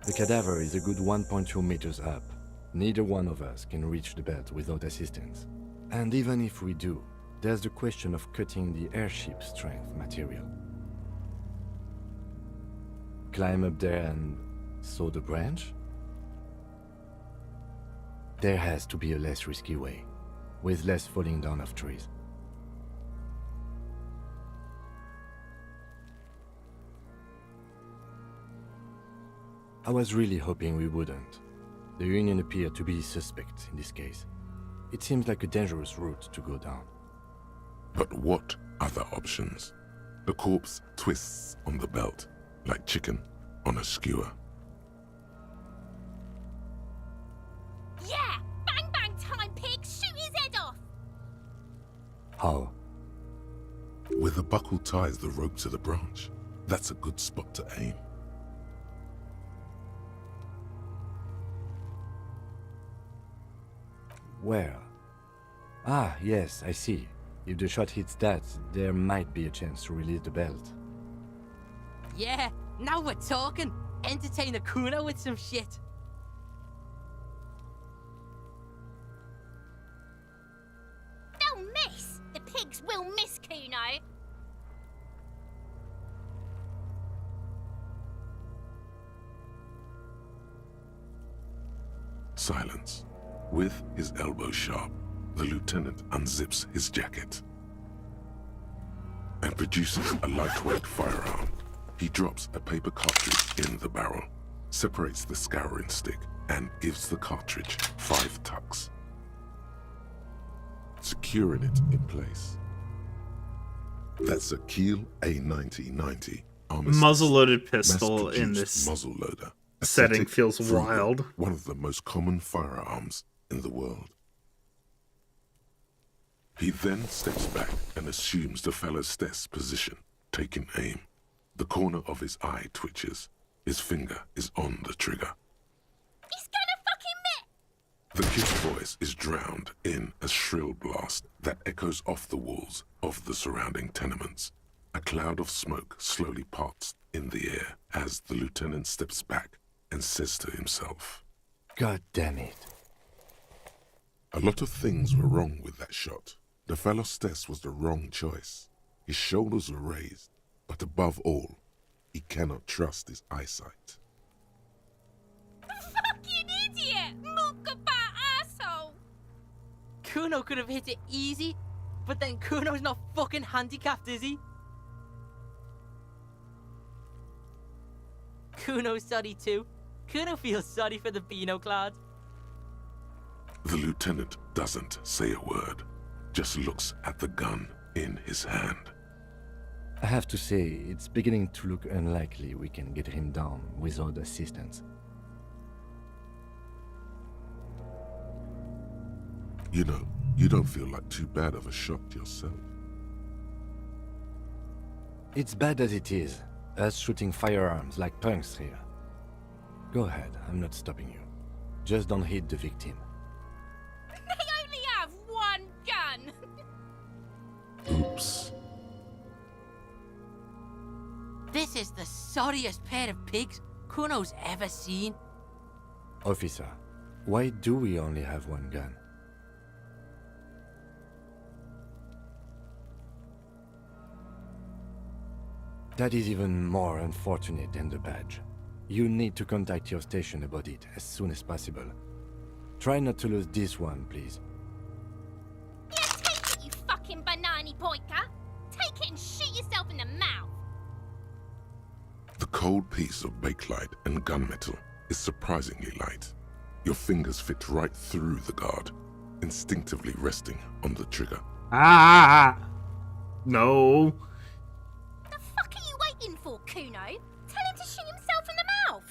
The cadaver is a good 1.2 meters up. Neither one of us can reach the belt without assistance. And even if we do, there's the question of cutting the airship strength material. Climb up there and saw the branch? There has to be a less risky way, with less falling down of trees. I was really hoping we wouldn't. The Union appeared to be suspect in this case. It seems like a dangerous route to go down. But what other options? The corpse twists on the belt, like chicken on a skewer. Yeah! Bang bang time, pig! Shoot his head off! How? Where the buckle ties the rope to the branch, that's a good spot to aim. Where? Ah, yes, I see. If the shot hits that, there might be a chance to release the belt. Yeah, now we're talking. Entertain a Kuno with some shit. They'll miss! The pigs will miss Kuno! Silence. With his elbow sharp, the lieutenant unzips his jacket and produces a lightweight firearm. He drops a paper cartridge in the barrel, separates the scouring stick, and gives the cartridge 5 tucks, securing it in place. That's a Kiel A9090 Muzzle-loaded pistol in mass-produced this muzzleloader. setting Aesthetic, feels frugal, wild. One of the most common firearms in the world. He then steps back and assumes the fellow's desk position, taking aim. The corner of his eye twitches. His finger is on the trigger. He's gonna fucking miss! The kid's voice is drowned in a shrill blast that echoes off the walls of the surrounding tenements. A cloud of smoke slowly parts in the air as the lieutenant steps back and says to himself, God damn it. A lot of things were wrong with that shot. The fellow's test was the wrong choice. His shoulders were raised, but above all, he cannot trust his eyesight. Fucking idiot! Mookabat asshole! Kuno could have hit it easy, but then Kuno's not fucking handicapped, is he? Kuno's sorry too. Kuno feels sorry for the Beano Clad. The lieutenant doesn't say a word, just looks at the gun in his hand. I have to say, it's beginning to look unlikely we can get him down without assistance. You know, you don't feel like too bad of a shot yourself. It's bad as it is, us shooting firearms like punks here. Go ahead, I'm not stopping you. Just don't hit the victim. They only have one gun! Oops. This is the sorriest pair of pigs Kuno's ever seen. Officer, why do we only have one gun? That is even more unfortunate than the badge. You need to contact your station about it as soon as possible. Try not to lose this one, please. Yeah, take it, you fucking banana boyka! Take it and shoot yourself in the mouth! The cold piece of bakelite and gunmetal is surprisingly light. Your fingers fit right through the guard, instinctively resting on the trigger. No. The fuck are you waiting for, Kuno? Tell him to shoot himself in the mouth.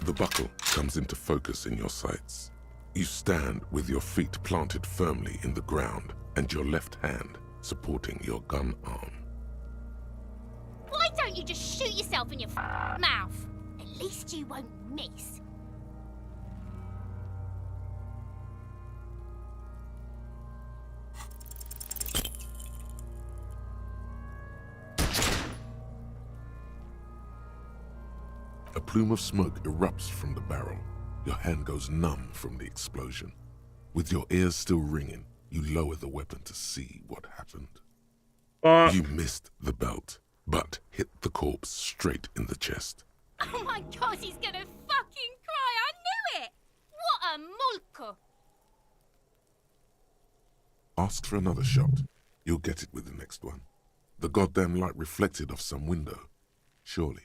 The buckle comes into focus in your sights. You stand with your feet planted firmly in the ground and your left hand supporting your gun arm. Why don't you just shoot yourself in your mouth? At least you won't miss. A plume of smoke erupts from the barrel. Your hand goes numb from the explosion. With your ears still ringing, you lower the weapon to see what happened. You missed the belt, but hit the corpse straight in the chest. Oh my god, he's gonna fucking cry! I knew it! What a mulko! Ask for another shot. You'll get it with the next one. The goddamn light reflected off some window. Surely.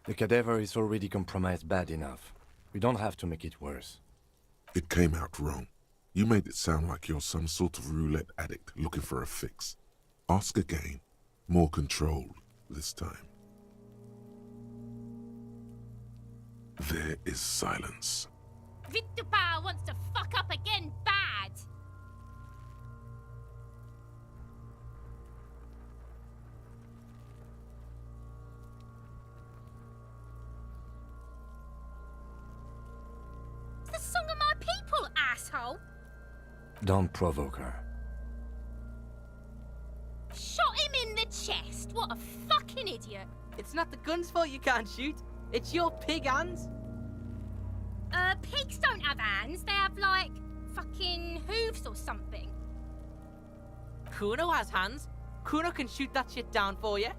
The cadaver is already compromised bad enough. We don't have to make it worse. It came out wrong. You made it sound like you're some sort of roulette addict looking for a fix. Ask again. More controlled this time. There is silence. Vittupa wants to fuck up again bad! It's the song of my people, asshole! Don't provoke her. Shot him in the chest! What a fucking idiot! It's not the gun's fault you can't shoot. It's your pig hands. Pigs don't have hands. They have, like, fucking hooves or something. Kuno has hands. Kuno can shoot that shit down for you.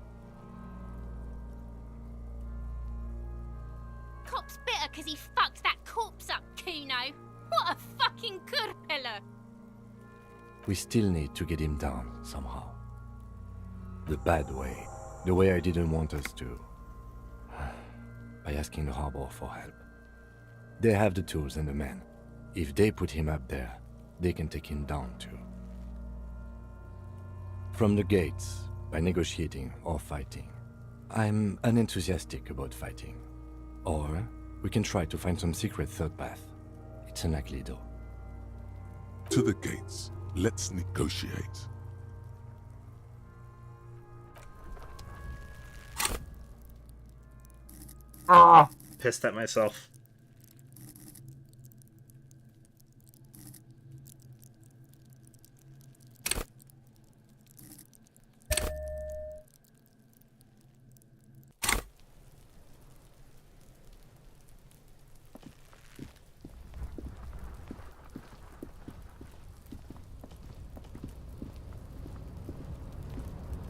Cop's bitter because he fucked that corpse up, Kuno. What a fucking kurpilla. We still need to get him down, somehow. The bad way. The way I didn't want us to. By asking the harbor for help. They have the tools and the men. If they put him up there, they can take him down too. From the gates, by negotiating or fighting. I'm unenthusiastic about fighting. Or we can try to find some secret third path. It's unlikely though. To the gates. Let's negotiate. Pissed at myself.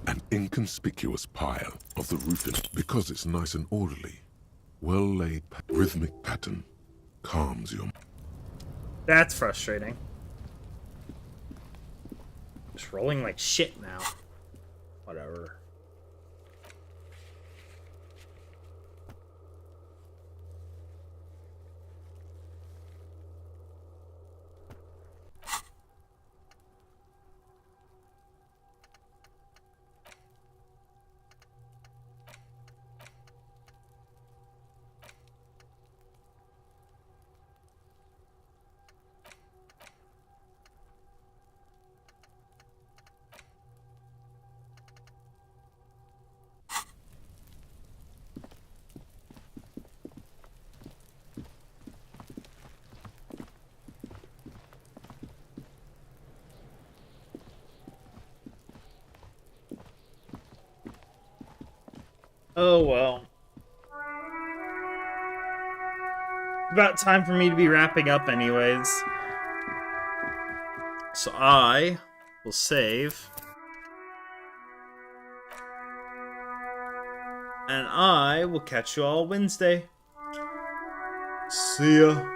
An inconspicuous pile of the roofing because it's nice and orderly. Well-laid rhythmic pattern calms your... That's frustrating. Just rolling like shit now. Whatever. Oh well. About time for me to be wrapping up anyways. So I will save. And I will catch you all Wednesday. See ya.